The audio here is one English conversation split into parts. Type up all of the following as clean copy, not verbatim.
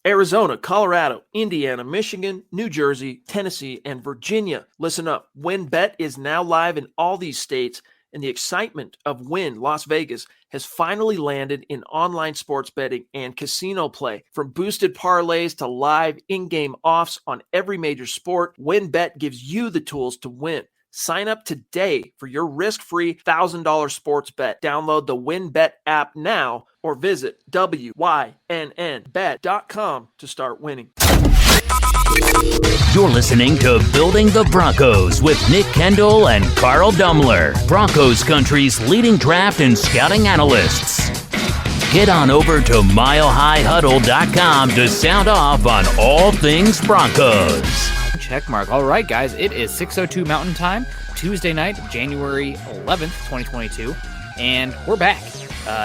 Arizona, Colorado, Indiana, Michigan, New Jersey, Tennessee, and Virginia. Listen up. WynnBET is now live in all these states, and the excitement of Wynn Las Vegas has finally landed in online sports betting and casino play. From boosted parlays to live in-game offs on every major sport, WynnBET gives you the tools to win. Sign up today for your risk-free $1,000 sports bet. Download the WynnBET app now or visit wynnbet.com to start winning. You're listening to Building the Broncos with Nick Kendell and Carl Dumler, Broncos Country's leading draft and scouting analysts. Get on over to milehighhuddle.com to sound off on all things Broncos. Check mark. All right, guys, it is 6:02 Mountain Time, Tuesday night, January 11th, 2022, and we're back.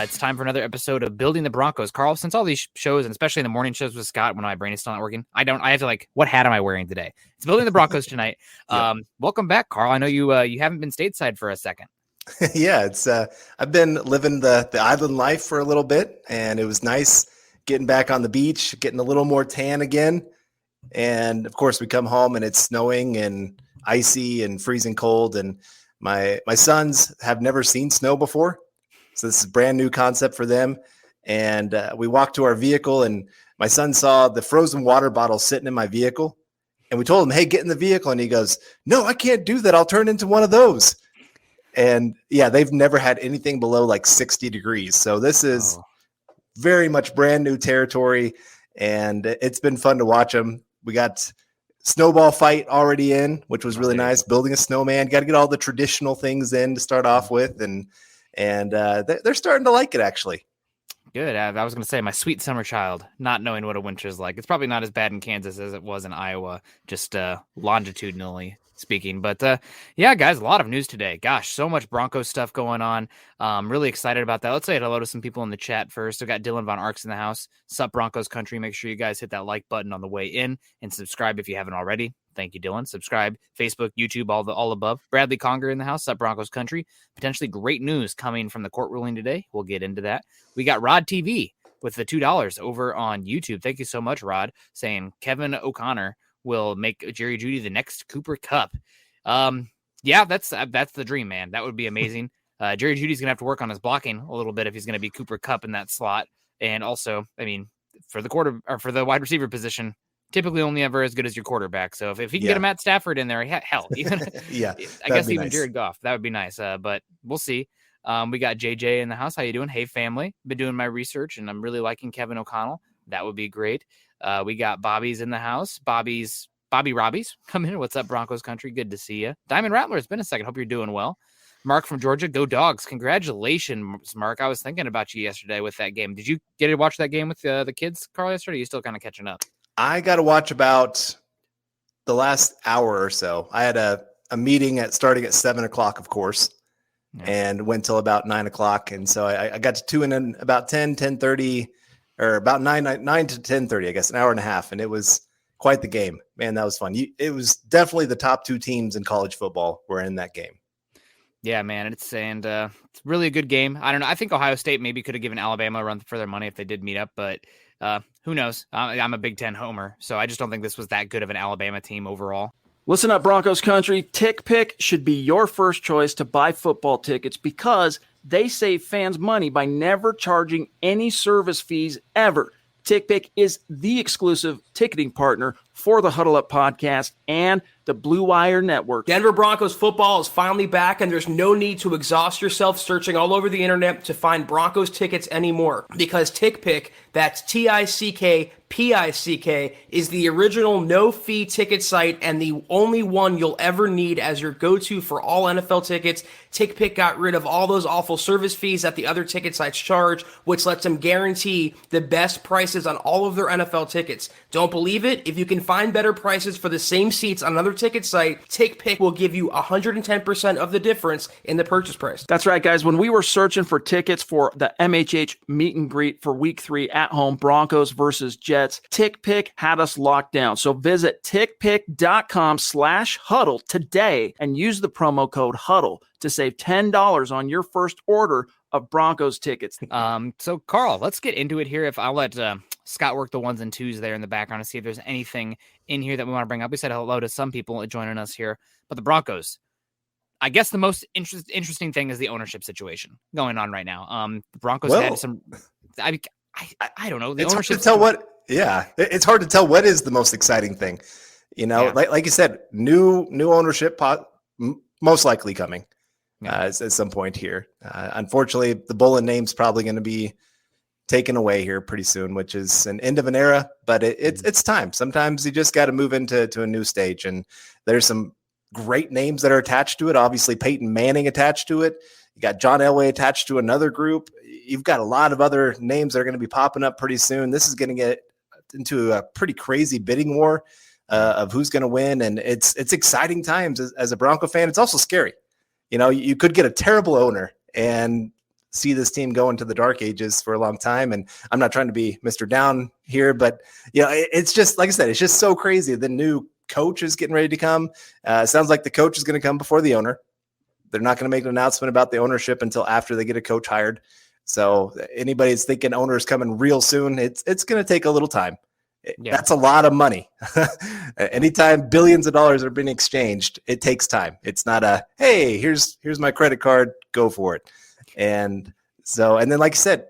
It's time for another episode of Building the Broncos. Carl, since all these shows, and especially the morning shows with Scott, when my brain is still not working, I have to what hat am I wearing today? It's Building the Broncos tonight. Yep. Welcome back, Carl. I know you haven't been stateside for a second. Yeah, it's I've been living the island life for a little bit, and it was nice getting back on the beach, getting a little more tan again. And of course, we come home and it's snowing and icy and freezing cold. And my sons have never seen snow before, so this is a brand new concept for them. And we walked to our vehicle, and my son saw the frozen water bottle sitting in my vehicle. And we told him, "Hey, get in the vehicle." And he goes, "No, I can't do that. I'll turn into one of those." And yeah, they've never had anything below 60 degrees. So this is very much brand new territory, and it's been fun to watch them. We got snowball fight already in, which was really nice. Building a snowman, got to get all the traditional things in to start off with, and they're starting to like it, actually. Good. I was going to say, my sweet summer child, not knowing what a winter is like. It's probably not as bad in Kansas as it was in Iowa, just longitudinally speaking. But yeah, guys, a lot of news today. Gosh, so much Broncos stuff going on. Really excited about that. Let's say hello to some people in the chat first. We've got Dylan Von Arks in the house. Sup, Broncos Country. Make sure you guys hit that like button on the way in and subscribe if you haven't already. Thank you, Dylan. Subscribe, Facebook, YouTube, all above. Bradley Conger in the house. Sup, Broncos Country. Potentially great news coming from the court ruling today. We'll get into that. We got Rod TV with the $2 over on YouTube. Thank you so much, Rod, saying Kevin O'Connor will make Jerry Jeudy the next Cooper Kupp. Yeah, that's the dream, man. That would be amazing. Jerry Jeudy's gonna have to work on his blocking a little bit if he's gonna be Cooper Kupp in that slot. And also, I mean, for the wide receiver position, typically only ever as good as your quarterback. So if he can get a Matt Stafford in there, hell, even yeah, I guess even nice. Jared Goff, that would be nice. But we'll see. We got JJ in the house. How you doing? Hey, family. Been doing my research, and I'm really liking Kevin O'Connell. That would be great. We got Bobby's in the house. Bobby Robbie's come in. What's up, Broncos Country? Good to see you. Diamond Rattler, it's been a second. Hope you're doing well. Mark from Georgia, go Dogs. Congratulations, Mark. I was thinking about you yesterday with that game. Did you get to watch that game with the kids, Carl, yesterday? Or are you still kind of catching up? I got to watch about the last hour or so. I had a meeting starting at 7 o'clock, of course, and went till about 9 o'clock. And so I got to tune in about 10:30, or about 9 to 10:30, I guess, an hour and a half. And it was quite the game, man. That was fun. It was definitely the top two teams in college football were in that game. Yeah, man. It's really a good game. I don't know. I think Ohio State maybe could have given Alabama a run for their money if they did meet up, but who knows? I'm a Big Ten homer, so I just don't think this was that good of an Alabama team overall. Listen up, Broncos Country. TickPick should be your first choice to buy football tickets because they save fans money by never charging any service fees ever. TickPick is the exclusive ticketing partner for the Huddle Up podcast and the Blue Wire Network. Denver Broncos football is finally back, and there's no need to exhaust yourself searching all over the internet to find Broncos tickets anymore, because TickPick, that's TickPick, is the original no-fee ticket site and the only one you'll ever need as your go-to for all NFL tickets. TickPick got rid of all those awful service fees that the other ticket sites charge, which lets them guarantee the best prices on all of their NFL tickets. Don't believe it? If you can find better prices for the same seats on another ticket site, TickPick will give you 110% of the difference in the purchase price. That's right, guys. When we were searching for tickets for the MHH meet and greet for Week 3 at home, Broncos versus Jets, TickPick had us locked down. So visit tickpick.com/huddle today and use the promo code HUDDLE to save $10 on your first order of Broncos tickets. So Carl, let's get into it here. If I'll let scout work the ones and twos there in the background to see if there's anything in here that we want to bring up. We said hello to some people joining us here, but the Broncos, I guess the most interesting thing is the ownership situation going on right now. The Broncos had some, I don't know. The it's ownership. It's hard to tell what is the most exciting thing. Like you said, new ownership most likely coming at some point here. Unfortunately, the Bullen name's probably going to be taken away here pretty soon, which is an end of an era, but it's time. Sometimes you just got to move into a new stage, and there's some great names that are attached to it. Obviously, Peyton Manning attached to it. You got John Elway attached to another group. You've got a lot of other names that are going to be popping up pretty soon. This is going to get into a pretty crazy bidding war of who's going to win, and it's exciting times as a Bronco fan. It's also scary. You could get a terrible owner and see this team go into the dark ages for a long time. And I'm not trying to be Mr. Down here, but it's just, like I said, it's just so crazy. The new coach is getting ready to come. Sounds like the coach is going to come before the owner. They're not going to make an announcement about the ownership until after they get a coach hired. So anybody that's thinking owner's coming real soon, it's going to take a little time. That's a lot of money. Anytime billions of dollars are being exchanged, it takes time. It's not hey, here's my credit card, go for it. And then, like I said,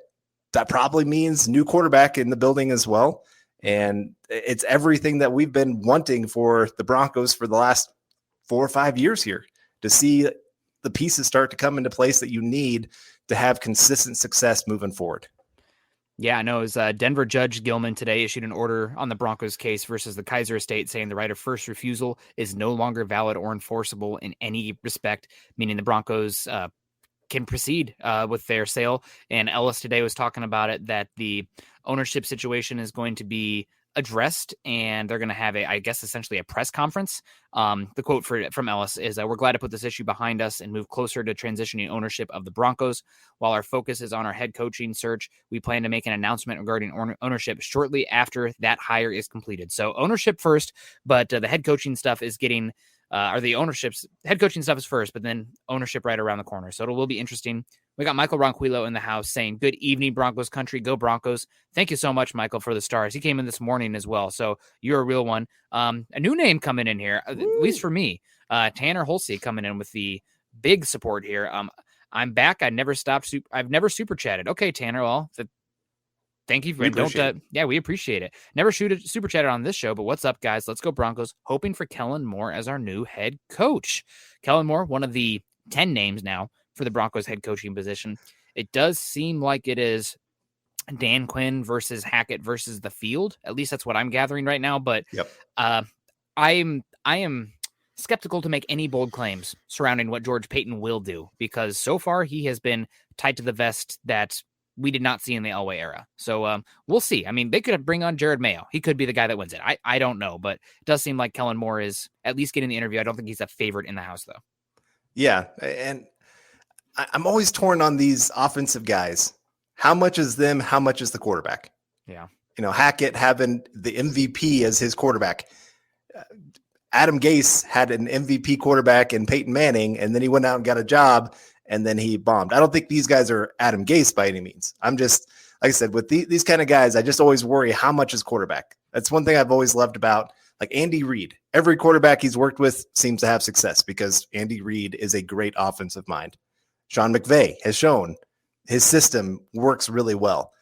that probably means new quarterback in the building as well. And it's everything that we've been wanting for the Broncos for the last 4 or 5 years here, to see the pieces start to come into place that you need to have consistent success moving forward. Yeah, I know. It was Denver Judge Gilman today issued an order on the Broncos case versus the Kaiser estate, saying the right of first refusal is no longer valid or enforceable in any respect, meaning the Broncos can proceed with their sale. And Ellis today was talking about it, that the ownership situation is going to be addressed, and they're going to have essentially a press conference. The quote from Ellis is, "We're glad to put this issue behind us and move closer to transitioning ownership of the Broncos. While our focus is on our head coaching search, we plan to make an announcement regarding ownership shortly after that hire is completed." So ownership first, but the head coaching stuff is getting, or the ownership's head coaching stuff is first, but then ownership right around the corner. So it will be interesting. We got Michael Ronquillo in the house saying, "Good evening, Broncos country. Go Broncos." Thank you so much, Michael, for the stars. He came in this morning as well. So you're a real one. A new name coming in here, at least for me. Tanner Holsey coming in with the big support here. I'm back. I've never super chatted. Okay, Tanner. Well, thank you. We appreciate it. Never super chatted on this show, but what's up, guys? Let's go Broncos. Hoping for Kellen Moore as our new head coach. Kellen Moore, one of the 10 names now for the Broncos head coaching position. It does seem like it is Dan Quinn versus Hackett versus the field. At least that's what I'm gathering right now. But I am skeptical to make any bold claims surrounding what George Payton will do, because so far he has been tied to the vest that we did not see in the Elway era. So we'll see. I mean, they could bring on Jared Mayo. He could be the guy that wins it. I don't know, but it does seem like Kellen Moore is at least getting the interview. I don't think he's a favorite in the house, though. Yeah, and I'm always torn on these offensive guys. How much is them? How much is the quarterback? Yeah. Hackett having the MVP as his quarterback. Adam Gase had an MVP quarterback in Peyton Manning, and then he went out and got a job, and then he bombed. I don't think these guys are Adam Gase by any means. I'm just, like I said, with these kind of guys, I just always worry how much is quarterback. That's one thing I've always loved about, like, Andy Reid. Every quarterback he's worked with seems to have success because Andy Reid is a great offensive mind. Sean McVay has shown his system works really well,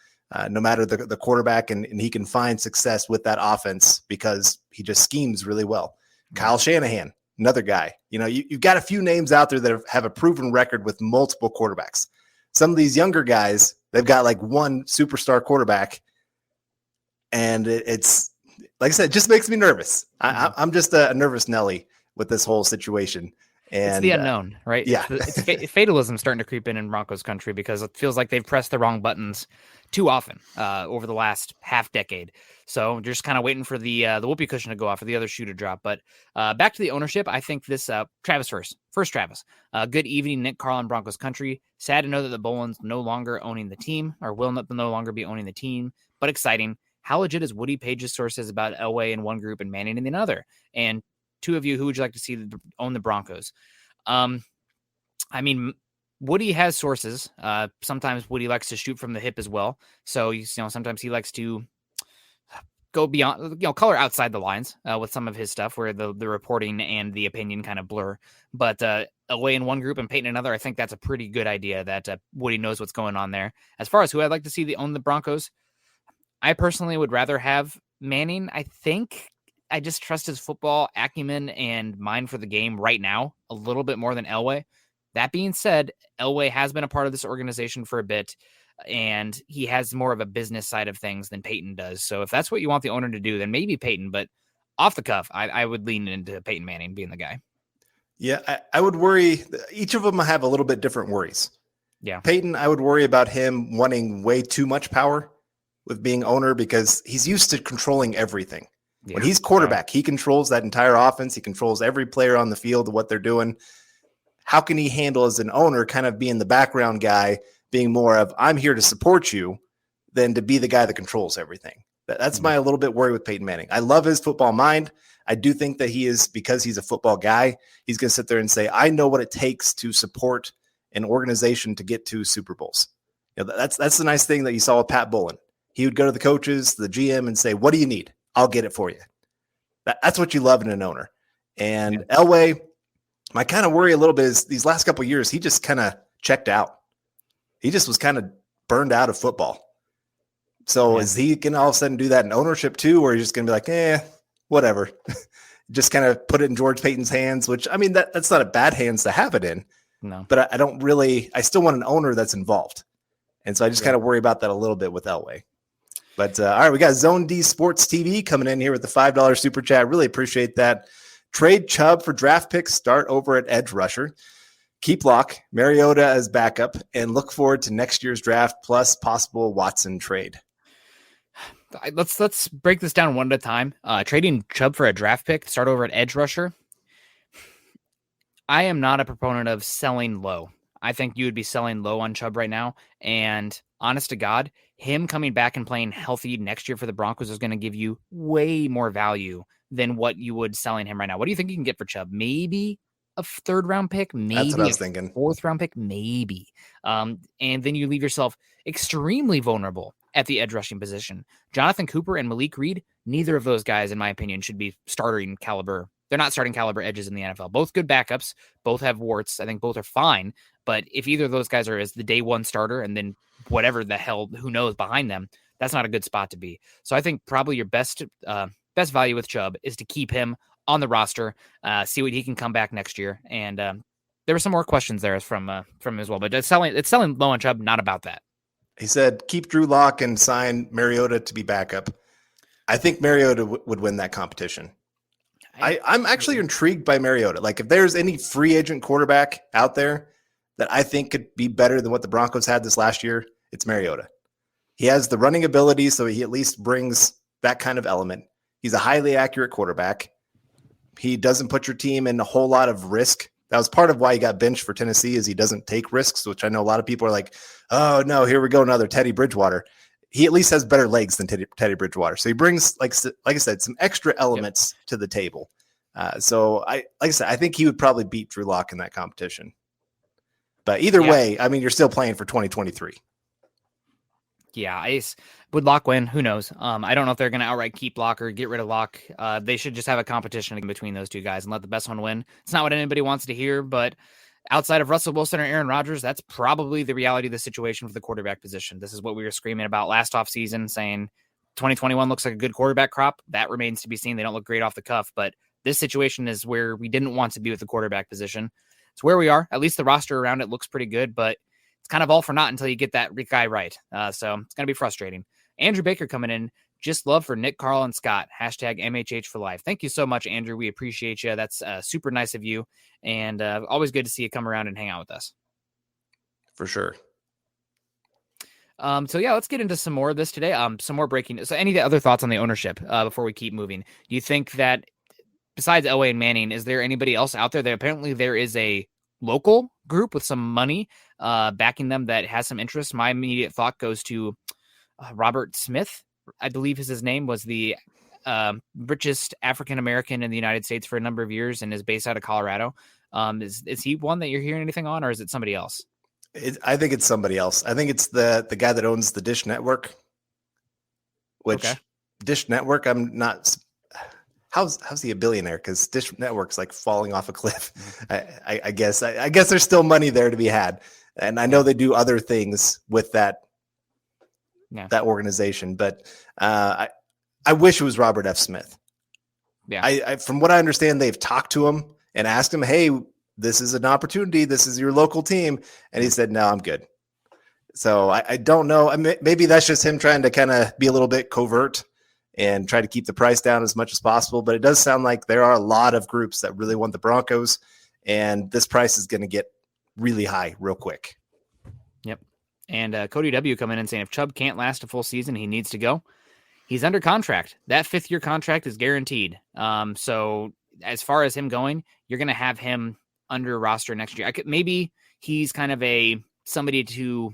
no matter the quarterback, and he can find success with that offense because he just schemes really well. Kyle Shanahan, another guy. You've got a few names out there that have a proven record with multiple quarterbacks. Some of these younger guys, they've got like one superstar quarterback, and it's, like I said, it just makes me nervous. I'm just a nervous Nelly with this whole situation. And it's the unknown, right? Yeah. It's fatalism starting to creep in Broncos country, because it feels like they've pressed the wrong buttons too often over the last half decade. So you're just kind of waiting for the whoopee cushion to go off, or the other shoe to drop. But back to the ownership, I think this Travis first Travis. Good evening, Nick, Carl, and Broncos country. Sad to know that the Bolins no longer owning the team, or will no longer be owning the team, but exciting. How legit is Woody Page's sources about Elway in one group and Manning in another? And two of you, who would you like to see own the Broncos? I mean, Woody has sources. Sometimes Woody likes to shoot from the hip as well. So, sometimes he likes to go beyond, color outside the lines with some of his stuff where the reporting and the opinion kind of blur. But Elway in one group and Peyton in another, I think that's a pretty good idea that Woody knows what's going on there. As far as who I'd like to see own the Broncos, I personally would rather have Manning. I think I just trust his football acumen and mind for the game right now a little bit more than Elway. That being said, Elway has been a part of this organization for a bit, and he has more of a business side of things than Peyton does. So if that's what you want the owner to do, then maybe Peyton, but off the cuff, I would lean into Peyton Manning being the guy. Yeah, I would worry. Each of them have a little bit different worries. Yeah. Peyton, I would worry about him wanting way too much power with being owner because he's used to controlling everything. Yeah. When he's quarterback, he controls that entire offense. He controls every player on the field, what they're doing. How can he handle as an owner kind of being the background guy, being more of, I'm here to support you, than to be the guy that controls everything? That's my little bit worry with Peyton Manning. I love his football mind. I do think that he is, because he's a football guy, he's going to sit there and say, I know what it takes to support an organization to get to Super Bowls. That's the nice thing that you saw with Pat Bowlen. He would go to the coaches, the GM, and say, what do you need? I'll get it for you. That's what you love in an owner. And Elway, my kind of worry a little bit is these last couple of years, he just kind of checked out. He just was kind of burned out of football. So is he going to all of a sudden do that in ownership too, or he's just going to be like, whatever. Just kind of put it in George Payton's hands, which, I mean, that's not a bad hands to have it in. No. But I still want an owner that's involved. And so I just kind of worry about that a little bit with Elway. But all right, we got Zone D Sports TV coming in here with the $5 super chat. Really appreciate that. Trade Chubb for draft picks. Start over at edge rusher. Keep Locke, Mariota as backup, and look forward to next year's draft plus possible Watson trade. Let's break this down one at a time. Trading Chubb for a draft pick. Start over at edge rusher. I am not a proponent of selling low. I think you would be selling low on Chubb right now. And honest to God, him coming back and playing healthy next year for the Broncos is going to give you way more value than what you would selling him right now. What do you think you can get for Chubb? Maybe a third round pick, maybe that's what I was thinking. Fourth round pick, maybe. And then you leave yourself extremely vulnerable at the edge rushing position. Jonathan Cooper and Malik Reed, neither of those guys, in my opinion, should be starting caliber. They're not starting caliber edges in the NFL. Both good backups. Both have warts. I think both are fine. But if either of those guys are as the day one starter and then whatever the hell, who knows behind them, that's not a good spot to be. So I think probably your best value with Chubb is to keep him on the roster, see what he can come back next year. And there were some more questions there from him as well. But it's selling low on Chubb, not about that. He said, keep Drew Lock and sign Mariota to be backup. I think Mariota would win that competition. I'm actually intrigued by Mariota. Like, if there's any free agent quarterback out there that I think could be better than what the Broncos had this last year, it's Mariota. He has the running ability, so he at least brings that kind of element. He's a highly accurate quarterback. He doesn't put your team in a whole lot of risk. That was part of why he got benched for Tennessee, is he doesn't take risks, which I know a lot of people are like, oh, no, here we go, another Teddy Bridgewater. He at least has better legs than Teddy Bridgewater. So he brings, like I said, some extra elements to the table. So I think he would probably beat Drew Lock in that competition. But either way, I mean, you're still playing for 2023. Yeah, would Lock win? Who knows? I don't know if they're going to outright keep Lock or get rid of Lock. They should just have a competition between those two guys and let the best one win. It's not what anybody wants to hear, but outside of Russell Wilson or Aaron Rodgers, that's probably the reality of the situation for the quarterback position. This is what we were screaming about last offseason, saying 2021 looks like a good quarterback crop. That remains to be seen. They don't look great off the cuff, but this situation is where we didn't want to be with the quarterback position. It's where we are. At least the roster around it looks pretty good, but it's kind of all for naught until you get that guy right. So it's going to be frustrating. Andrew Baker coming in. Just love for Nick, Carl, and Scott. Hashtag MHH for life. Thank you so much, Andrew. We appreciate you. That's super nice of you. And always good to see you come around and hang out with us. For sure. So yeah, let's get into some more of this today. Some more breaking. So any other thoughts on the ownership before we keep moving? Do you think that besides Elway and Manning, is there anybody else out there that apparently there is a local group with some money backing them that has some interest? My immediate thought goes to Robert Smith, I believe is his name, was the richest African-American in the United States for a number of years and is based out of Colorado. Is he one that you're hearing anything on, or is it somebody else? I think it's somebody else. I think it's the guy that owns the Dish Network, which Dish Network, I'm not. How's he a billionaire? Because Dish Network's like falling off a cliff. I guess there's still money there to be had, and I know they do other things with that organization. But I wish it was Robert F. Smith. Yeah. I from what I understand, they've talked to him and asked him, "Hey, this is an opportunity. This is your local team," and he said, "No, I'm good." So I don't know. Maybe that's just him trying to kind of be a little bit covert and try to keep the price down as much as possible. But it does sound like there are a lot of groups that really want the Broncos, and this price is going to get really high real quick. Yep. And Cody W. coming in and saying if Chubb can't last a full season, he needs to go. He's under contract. That 5th-year contract is guaranteed. So as far as him going, you're going to have him under roster next year. Maybe he's kind of somebody to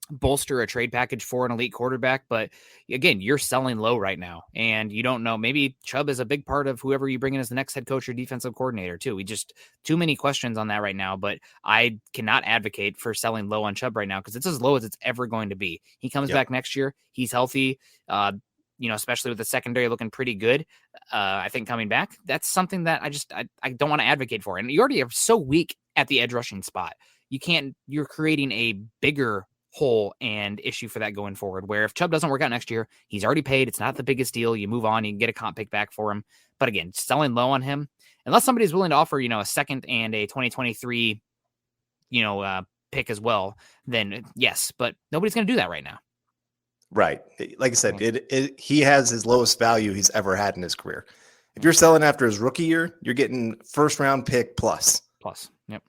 bolster a trade package for an elite quarterback, but again, you're selling low right now, and you don't know. Maybe Chubb is a big part of whoever you bring in as the next head coach or defensive coordinator too. We just too many questions on that right now, but I cannot advocate for selling low on Chubb right now because it's as low as it's ever going to be. He comes back next year. He's healthy. Especially with the secondary looking pretty good. I think coming back, that's something that I don't want to advocate for. And you already are so weak at the edge rushing spot. You're creating a bigger hole and issue for that going forward, where if Chubb doesn't work out next year, he's already paid. It's not the biggest deal. You move on, you can get a comp pick back for him. But again, selling low on him, unless somebody's willing to offer, a second and a 2023, pick as well, then yes, but nobody's going to do that right now. Right. Like I said, he has his lowest value he's ever had in his career. If you're selling after his rookie year, you're getting 1st-round pick plus. Yep.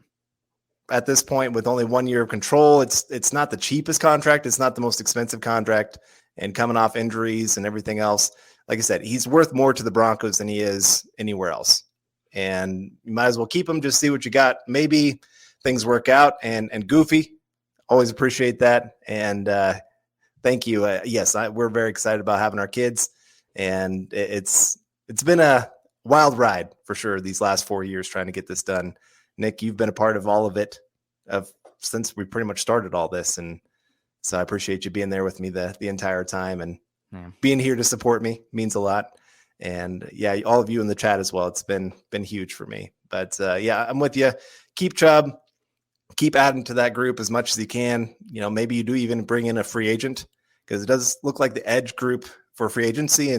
At this point, with only 1 year of control, it's not the cheapest contract. It's not the most expensive contract. And coming off injuries and everything else, like I said, he's worth more to the Broncos than he is anywhere else. And you might as well keep him, just see what you got. Maybe things work out. And Goofy, always appreciate that. And thank you. Yes, we're very excited about having our kids. And it's been a wild ride for sure these last 4 years trying to get this done. Nick, you've been a part of all of it since we pretty much started all this. And so I appreciate you being there with me the entire time and being here to support me means a lot. And all of you in the chat as well. It's been huge for me, but I'm with you. Keep Chubb, keep adding to that group as much as you can. Maybe you do even bring in a free agent because it does look like the edge group for free agency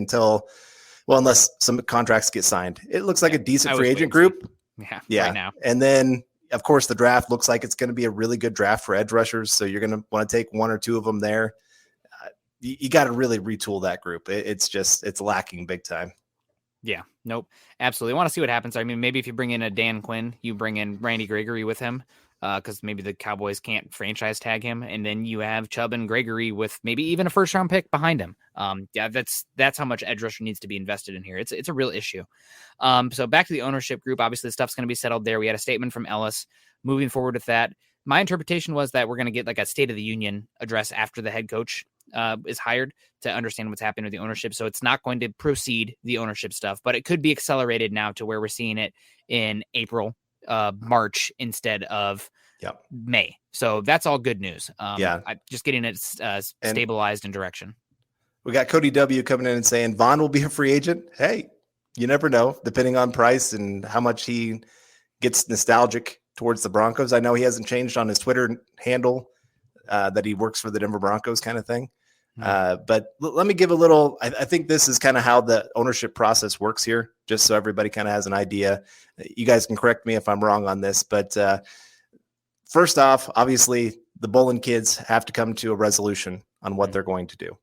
unless some contracts get signed, it looks like a decent free agent group. Yeah. Right now. And then, of course, the draft looks like it's going to be a really good draft for edge rushers. So you're going to want to take 1 or 2 of them there. You got to really retool that group. It's lacking big time. Yeah, nope. Absolutely. I want to see what happens. I mean, maybe if you bring in a Dan Quinn, you bring in Randy Gregory with him because maybe the Cowboys can't franchise tag him. And then you have Chubb and Gregory with maybe even a 1st-round pick behind him. That's how much edge rusher needs to be invested in here. It's a real issue. So back to the ownership group. Obviously, the stuff's going to be settled there. We had a statement from Ellis moving forward with that. My interpretation was that we're going to get like a State of the Union address after the head coach is hired to understand what's happening with the ownership. So it's not going to proceed the ownership stuff, but it could be accelerated now to where we're seeing it in April, March instead of May. So that's all good news. Just getting it stabilized in direction. We got Cody W coming in and saying Vaughn will be a free agent. Hey, you never know, depending on price and how much he gets nostalgic towards the Broncos. I know he hasn't changed on his Twitter handle that he works for the Denver Broncos kind of thing. But let me give a little, I think this is kind of how the ownership process works here, just so everybody kind of has an idea. You guys can correct me if I'm wrong on this, but first off, obviously the Bolin kids have to come to a resolution on what they're going to do.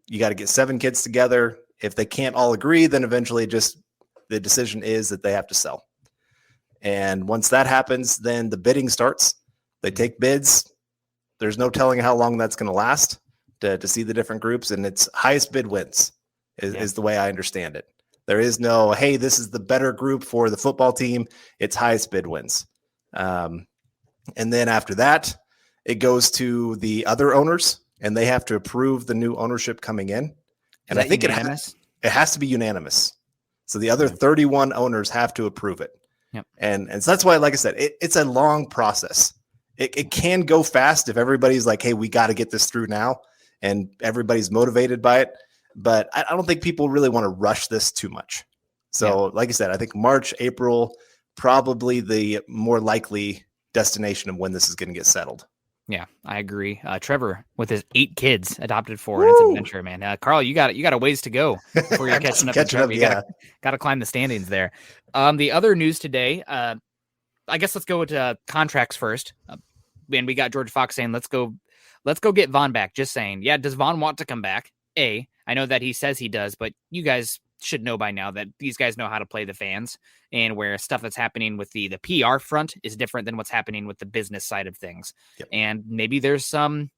You got to get 7 kids together. If they can't all agree, then eventually just the decision is that they have to sell. And once that happens, then the bidding starts. They take bids. There's no telling how long that's going to last to see the different groups. And it's highest bid wins is the way I understand it. There is no, hey, this is the better group for the football team. It's highest bid wins. And then after that, it goes to the other owners and they have to approve the new ownership coming in. And I think it has to be unanimous. So the other 31 owners have to approve it. Yep. And so that's why, like I said, it's a long process. It can go fast if everybody's like, hey, we got to get this through now. And everybody's motivated by it. but I don't think people really want to rush this too much. So like I said, I think March, April, probably the more likely destination of when this is going to get settled. Yeah, I agree. Trevor with his 8 kids adopted for, and it's an adventure, man. Carl, you got a ways to go before you're catching up. Trevor. You gotta climb the standings there. The other news today, I guess let's go with contracts first. And we got George Fox saying, let's go get Vaughn back. Just saying, yeah. Does Vaughn want to come back? I know that he says he does, but you guys should know by now that these guys know how to play the fans, and where stuff that's happening with the PR front is different than what's happening with the business side of things. Yep. And maybe there's some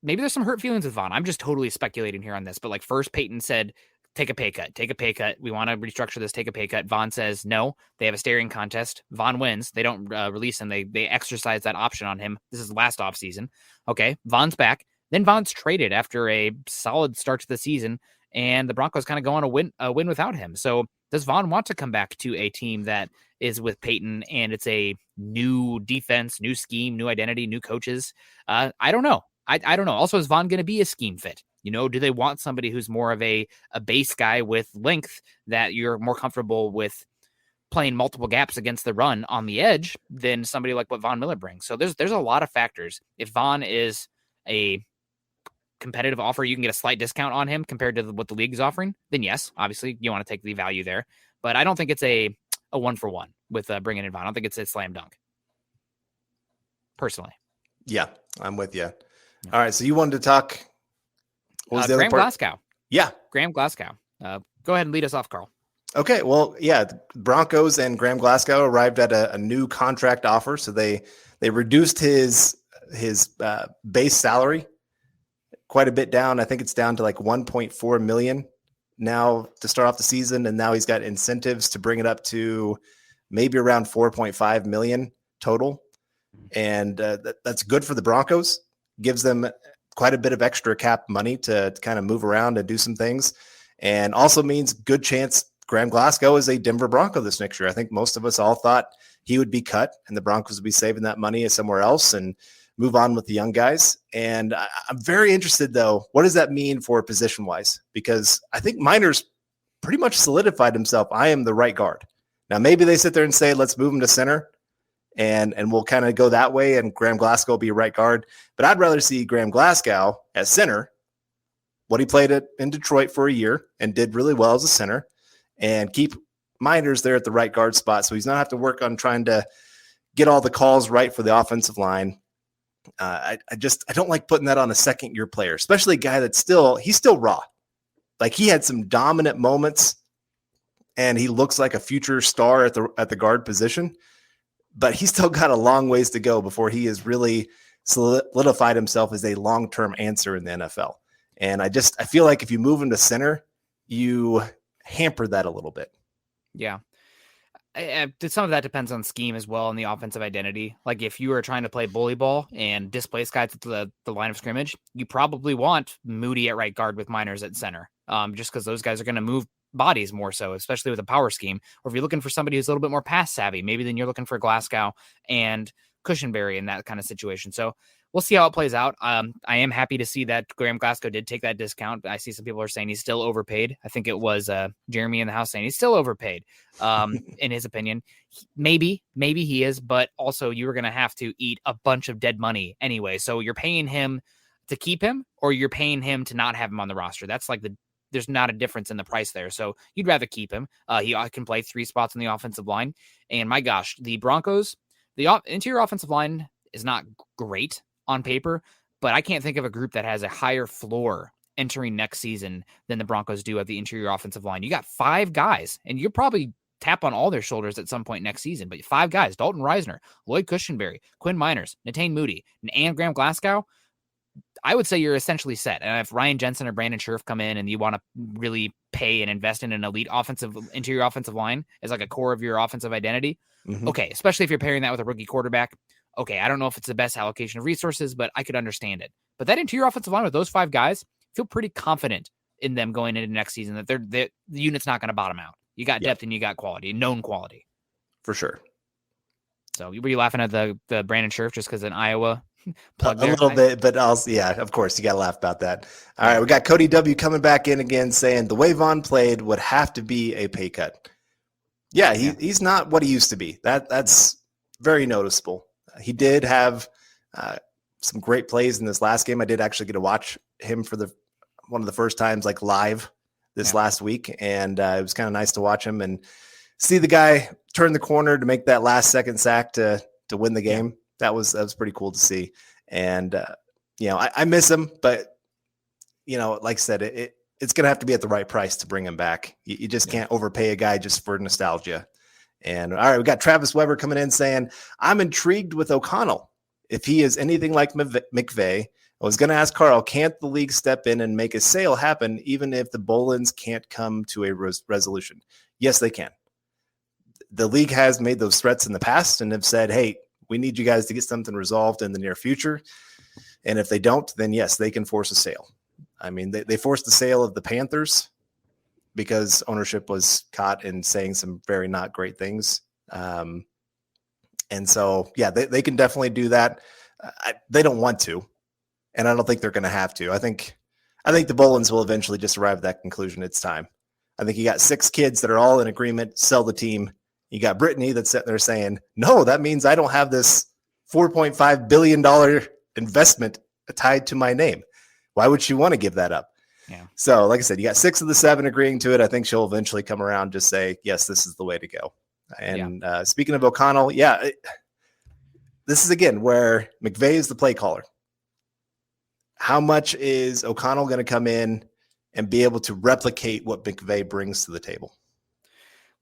hurt feelings with Vaughn. I'm just totally speculating here on this, but like first Peyton said, take a pay cut. We want to restructure this. Take a pay cut. Vaughn says no. They have a staring contest. Vaughn wins. They don't release him. They exercise that option on him. This is last offseason. Okay. Vaughn's back. Then Vaughn's traded after a solid start to the season, and the Broncos kind of go on a win without him. So does Vaughn want to come back to a team that is with Peyton and it's a new defense, new scheme, new identity, new coaches? I don't know. I don't know. Also, is Vaughn going to be a scheme fit? Do they want somebody who's more of a base guy with length that you're more comfortable with playing multiple gaps against the run on the edge than somebody like what Von Miller brings? So there's a lot of factors. If Vaughn is a competitive offer, you can get a slight discount on him compared to what the league is offering, then yes, obviously you want to take the value there. But I don't think it's a 1-for-1 with bringing in Vaughn. I don't think it's a slam dunk, personally. Yeah, I'm with you. All right, so you wanted to talk. What was the Graham other part? Glasgow. Yeah. Graham Glasgow. Go ahead and lead us off, Carl. Okay, well, yeah, the Broncos and Graham Glasgow arrived at a new contract offer. So they reduced his base salary quite a bit down. I think it's down to like 1.4 million now to start off the season. And now he's got incentives to bring it up to maybe around 4.5 million total. And that's good for the Broncos. Gives them quite a bit of extra cap money to kind of move around and do some things. And also means good chance Graham Glasgow is a Denver Bronco this next year. I think most of us all thought he would be cut and the Broncos would be saving that money somewhere else and move on with the young guys. And I'm very interested, though. What does that mean for position-wise? Because I think Miner's pretty much solidified himself. I am the right guard. Now, maybe they sit there and say, let's move him to center, and we'll kind of go that way, and Graham Glasgow will be a right guard. But I'd rather see Graham Glasgow as center, what he played in Detroit for a year and did really well as a center, and keep Miners there at the right guard spot so he's not have to work on trying to get all the calls right for the offensive line. I don't like putting that on a second-year player, especially a guy that's he's still raw. Like he had some dominant moments, and he looks like a future star at the guard position, but he's still got a long ways to go before he has really solidified himself as a long-term answer in the NFL. And I feel like if you move him to center, you hamper that a little bit. Yeah. Some of that depends on scheme as well and the offensive identity. Like if you are trying to play bully ball and displace guys at the line of scrimmage, you probably want Moody at right guard with Miners at center, just because those guys are going to move bodies more so, especially with a power scheme. Or if you're looking for somebody who's a little bit more pass savvy, maybe then you're looking for Glasgow and Cushenberry in that kind of situation. So we'll see how it plays out. I am happy to see that Graham Glasgow did take that discount. I see some people are saying he's still overpaid. I think it was Jeremy in the house saying he's still overpaid. In his opinion, maybe he is, but also you were going to have to eat a bunch of dead money anyway. So you're paying him to keep him, or you're paying him to not have him on the roster. That's like there's not a difference in the price there. So you'd rather keep him. He can play 3 spots on the offensive line. And my gosh, the Broncos, the interior offensive line is not great on paper, but I can't think of a group that has a higher floor entering next season than the Broncos do at the interior offensive line. You got 5 guys, and you'll probably tap on all their shoulders at some point next season, but 5 guys: Dalton Reisner, Lloyd Cushenberry, Quinn Miners, Netane Moody, and Graham Glasgow. I would say you're essentially set. And if Ryan Jensen or Brandon Scherf come in and you want to really pay and invest in an elite interior offensive line as like a core of your offensive identity, okay, especially if you're pairing that with a rookie quarterback. Okay, I don't know if it's the best allocation of resources, but I could understand it. But that interior offensive line with those 5 guys, feel pretty confident in them going into next season that the unit's not going to bottom out. You got depth and you got quality, known quality. For sure. So were you laughing at the Brandon Scherf just because in Iowa Plug A there. little bit, but also, yeah, of course, you got to laugh about that. All right, we got Cody W coming back in again saying the way Vaughn played would have to be a pay cut. Yeah, he's not what he used to be. That's very noticeable. He did have some great plays in this last game. I did actually get to watch him for one of the first times like live this last week, and it was kind of nice to watch him and see the guy turn the corner to make that last second sack to win the game. That was pretty cool to see. And I miss him, but like I said, it's going to have to be at the right price to bring him back. You just can't overpay a guy just for nostalgia. And all right, we got Travis Weber coming in saying, I'm intrigued with O'Connell. If he is anything like McVay, I was going to ask Carl, can't the league step in and make a sale happen even if the Bolins can't come to a resolution? Yes, they can. The league has made those threats in the past and have said, hey, we need you guys to get something resolved in the near future. And if they don't, then yes, they can force a sale. I mean, they forced the sale of the Panthers because ownership was caught in saying some very not great things. And so, yeah, they can definitely do that. They don't want to, and I don't think they're going to have to. I think the Bolins will eventually just arrive at that conclusion. It's time. I think you got 6 kids that are all in agreement, sell the team. You got Brittany that's sitting there saying, no, that means I don't have this $4.5 billion investment tied to my name. Why would she want to give that up? Yeah. So like I said, you got 6 of the 7 agreeing to it. I think she'll eventually come around, just say, yes, this is the way to go. And speaking of O'Connell, this is again where McVay is the play caller. How much is O'Connell going to come in and be able to replicate what McVay brings to the table?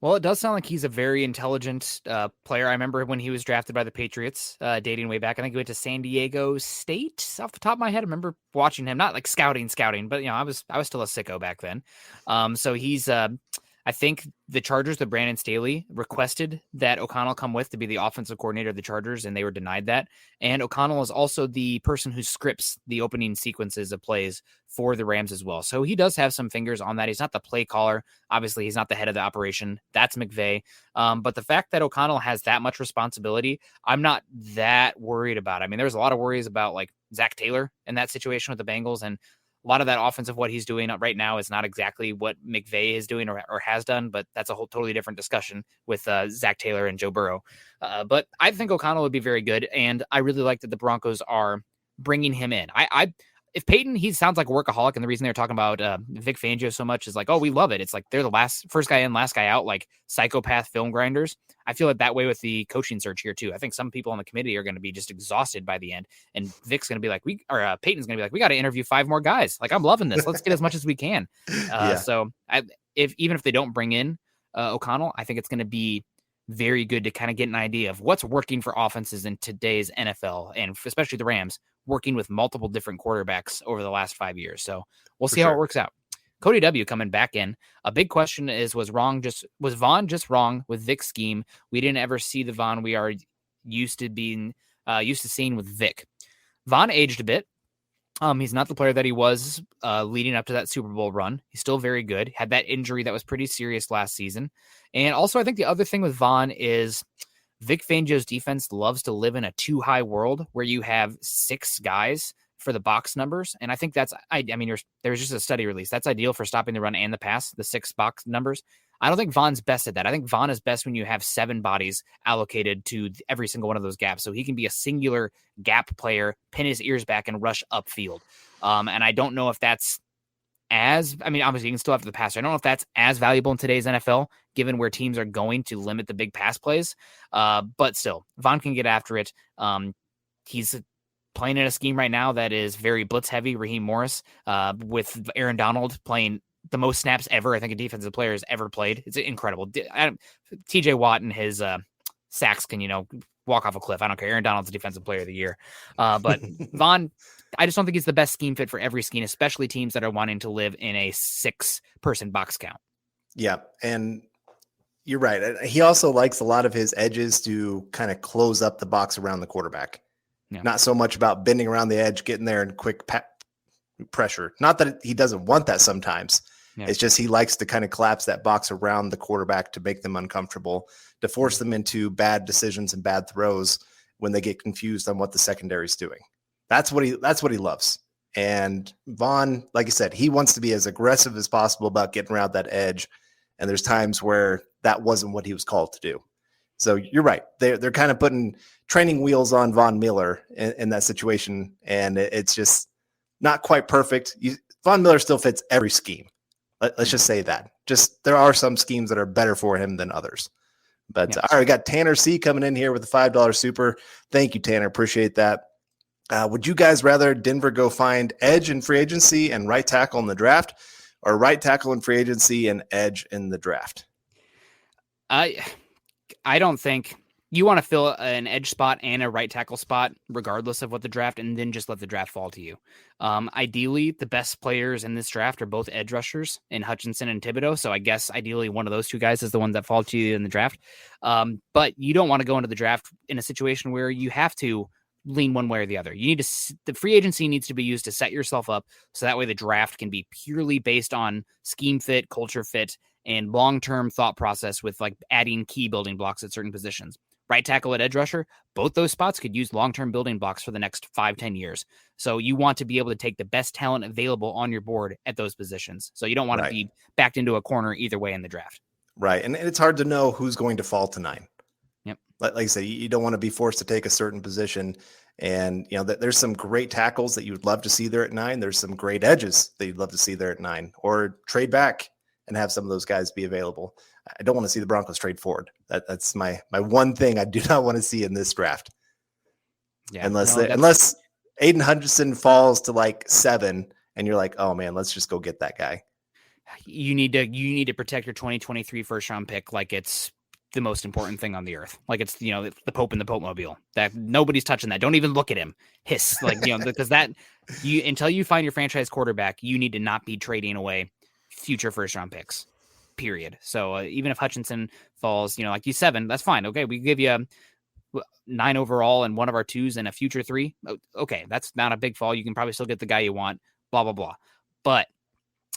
Well, it does sound like he's a very intelligent player. I remember when he was drafted by the Patriots, dating way back. I think he went to San Diego State. Off the top of my head, I remember watching him, not like scouting, but I was still a sicko back then. So he's. I think the Chargers, the Brandon Staley, requested that O'Connell come with to be the offensive coordinator of the Chargers, and they were denied that. And O'Connell is also the person who scripts the opening sequences of plays for the Rams as well. So he does have some fingers on that. He's not the play caller. Obviously, he's not the head of the operation. That's McVay. But the fact that O'Connell has that much responsibility, I'm not that worried about. I mean, there's a lot of worries about like Zach Taylor in that situation with the Bengals, and a lot of that offensive what he's doing right now is not exactly what McVay is doing or has done, but that's a whole totally different discussion with Zach Taylor and Joe Burrow. But I think O'Connell would be very good, and I really like that the Broncos are bringing him in. If Peyton, he sounds like a workaholic, and the reason they're talking about Vic Fangio so much is like, oh, we love it. It's like they're the first guy in, last guy out, like psychopath film grinders. I feel like that way with the coaching search here too. I think some people on the committee are going to be just exhausted by the end, and Vic's going to be like, Peyton's going to be like, we got to interview 5 more guys. Like, I'm loving this. Let's get as much as we can. So even if they don't bring in O'Connell, I think it's going to be very good to kind of get an idea of what's working for offenses in today's NFL, and especially the Rams working with multiple different quarterbacks over the last 5 years. So we'll see how it works out. Cody W coming back in. A big question is, was Vaughn just wrong with Vic's scheme? We didn't ever see the Vaughn we are used to seeing with Vic. Vaughn aged a bit. He's not the player that he was leading up to that Super Bowl run. He's still very good. Had that injury that was pretty serious last season. And also, I think the other thing with Vaughn is Vic Fangio's defense loves to live in a too high world where you have 6 guys for the box numbers. And I think there's just a study release. That's ideal for stopping the run and the pass, the 6 box numbers. I don't think Vaughn's best at that. I think Vaughn is best when you have 7 bodies allocated to every single one of those gaps. So he can be a singular gap player, pin his ears back and rush upfield. And I don't know if that's obviously you can still have the passer. I don't know if that's as valuable in today's NFL, given where teams are going to limit the big pass plays. But still, Vaughn can get after it. He's playing in a scheme right now that is very blitz heavy. Raheem Morris, with Aaron Donald playing the most snaps ever, I think a defensive player has ever played. It's incredible. TJ Watt and his sacks can, walk off a cliff. I don't care. Aaron Donald's a defensive player of the year. But Vaughn, I just don't think he's the best scheme fit for every scheme, especially teams that are wanting to live in a 6-person box count. Yeah. And you're right. He also likes a lot of his edges to kind of close up the box around the quarterback. Yeah. Not so much about bending around the edge, getting there and quick pressure. Not that he doesn't want that sometimes. Yeah. It's just he likes to kind of collapse that box around the quarterback to make them uncomfortable, to force them into bad decisions and bad throws. when they get confused on what the secondary is doing. That's what he loves. And Vaughn, like I said, he wants to be as aggressive as possible about getting around that edge. And there's times where that wasn't what he was called to do. So you're right. They're kind of putting training wheels on Von Miller in that situation. And it's just not quite perfect. Von Miller still fits every scheme. Let's just say that. Just there are some schemes that are better for him than others. But all right, we got Tanner C coming in here with a $5 super. Thank you, Tanner. Appreciate that. Would you guys rather Denver go find edge in free agency and right tackle in the draft, or right tackle in free agency and edge in the draft? I don't think you want to fill an edge spot and a right tackle spot, regardless of what the draft, and then just let the draft fall to you. Ideally, the best players in this draft are both edge rushers in Hutchinson and Thibodeau. So I guess ideally one of those two guys is the one that fall to you in the draft. But you don't want to go into the draft in a situation where you have to lean one way or the other. The free agency needs to be used to set yourself up so that way the draft can be purely based on scheme fit, culture fit, and long-term thought process with like adding key building blocks at certain positions. Right tackle at edge rusher, both those spots could use long-term building blocks for the next 5-10 years. So you want to be able to take the best talent available on your board at those positions. So you don't want to be backed into a corner either way in the draft. Right. And it's hard to know who's going to fall to 9. Yep. Like I say, you don't want to be forced to take a certain position. And, there's some great tackles that you would love to see there at 9. There's some great edges that you'd love to see there at 9, or trade back and have some of those guys be available. I don't want to see the Broncos trade forward. That's my one thing I do not want to see in this draft. Yeah, unless Aiden Hutchinson falls to like 7 and you're like, oh man, let's just go get that guy. You need to protect your 2023 first round pick like it's the most important thing on the earth. Like it's, it's the Pope and the Pope Mobile. That nobody's touching that. Don't even look at him. Hiss. Because until you find your franchise quarterback, you need to not be trading away future first round picks, period. So even if Hutchinson falls, like you 7, that's fine. Okay. We give you 9 overall and one of our 2s and a future 3. Okay. That's not a big fall. You can probably still get the guy you want, blah, blah, blah. But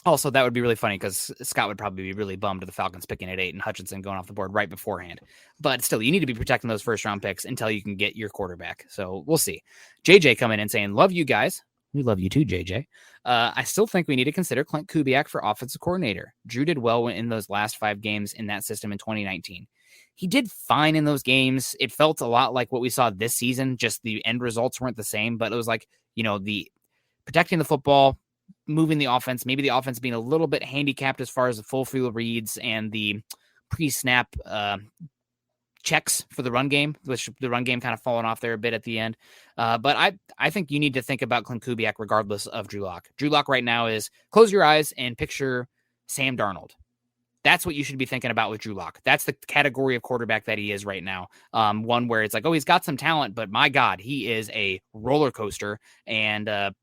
also, that would be really funny because Scott would probably be really bummed to the Falcons picking at 8 and Hutchinson going off the board right beforehand. But still, you need to be protecting those first-round picks until you can get your quarterback. So we'll see. JJ coming in saying, love you guys. We love you too, JJ. I still think we need to consider Clint Kubiak for offensive coordinator. Drew did well in those last 5 games in that system in 2019. He did fine in those games. It felt a lot like what we saw this season. Just the end results weren't the same, but it was like, the protecting the football, moving the offense, maybe the offense being a little bit handicapped as far as the full field reads and the pre-snap checks for the run game, which the run game kind of falling off there a bit at the end. But I think you need to think about Clint Kubiak regardless of Drew Lock. Drew Lock right now is close your eyes and picture Sam Darnold. That's what you should be thinking about with Drew Lock. That's the category of quarterback that he is right now. One where it's like, oh, he's got some talent, but my God, he is a roller coaster. And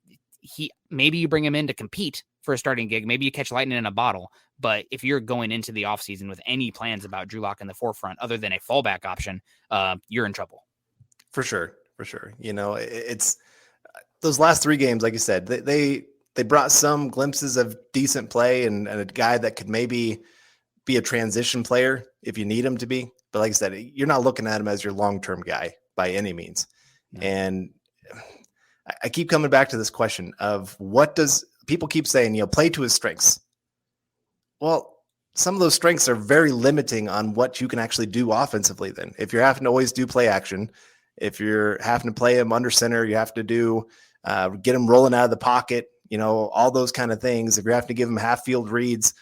maybe you bring him in to compete for a starting gig. Maybe you catch lightning in a bottle. But if you're going into the offseason with any plans about Drew Lock in the forefront, other than a fallback option, you're in trouble. For sure. It's those last 3 games, like you said, they brought some glimpses of decent play and a guy that could maybe be a transition player if you need him to be. But like I said, you're not looking at him as your long-term guy by any means. No. And I keep coming back to this question of what does people keep saying, play to his strengths. Well, some of those strengths are very limiting on what you can actually do offensively. Then if you're having to always do play action, if you're having to play him under center, you have to do, get him rolling out of the pocket, all those kind of things. If you're having to give him half field reads,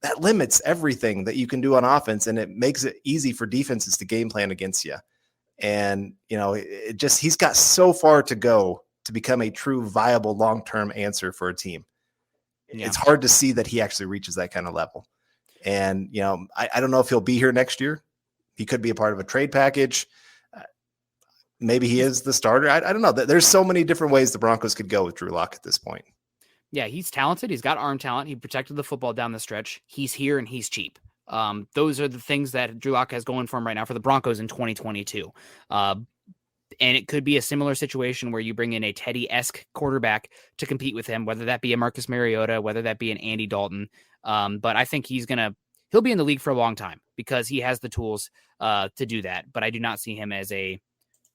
that limits everything that you can do on offense. And it makes it easy for defenses to game plan against you. And, he's got so far to go to become a true viable long-term answer for a team. Yeah. It's hard to see that he actually reaches that kind of level. And, I don't know if he'll be here next year. He could be a part of a trade package. Maybe he is the starter. I don't know. There's so many different ways the Broncos could go with Drew Lock at this point. Yeah, he's talented. He's got arm talent. He protected the football down the stretch. He's here and he's cheap. Those are the things that Drew Lock has going for him right now for the Broncos in 2022. And it could be a similar situation where you bring in a Teddy-esque quarterback to compete with him, whether that be a Marcus Mariota, whether that be an Andy Dalton. But I think he'll be in the league for a long time because he has the tools to do that. But I do not see him as a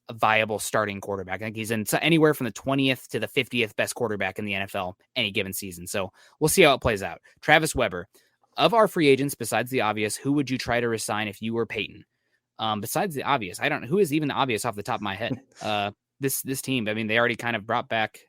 a viable starting quarterback. I think he's in anywhere from the 20th to the 50th best quarterback in the NFL any given season. So we'll see how it plays out. Travis Weber, of our free agents, besides the obvious, who would you try to resign if you were Peyton? Besides the obvious, I don't know who is even the obvious off the top of my head. This team, I mean, they already kind of brought back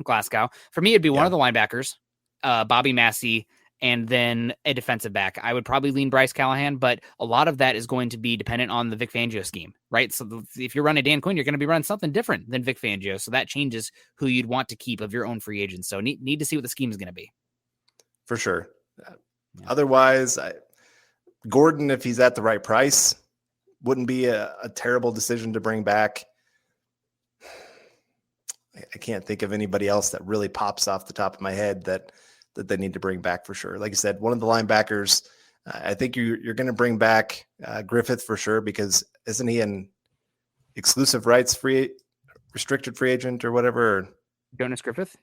Glasgow. For me, it'd be one of the linebackers, Bobby Massey, and then a defensive back. I would probably lean Bryce Callahan, but a lot of that is going to be dependent on the Vic Fangio scheme, right? So if you're running Dan Quinn, you're going to be running something different than Vic Fangio. So that changes who you'd want to keep of your own free agents. So need to see what the scheme is going to be. For sure. Otherwise, Gordon, if he's at the right price, wouldn't be a terrible decision to bring back. I can't think of anybody else that really pops off the top of my head that they need to bring back for sure. Like I said, one of the linebackers, I think you're going to bring back Griffith for sure, because isn't he an exclusive rights restricted free agent or whatever? Jonas Griffith?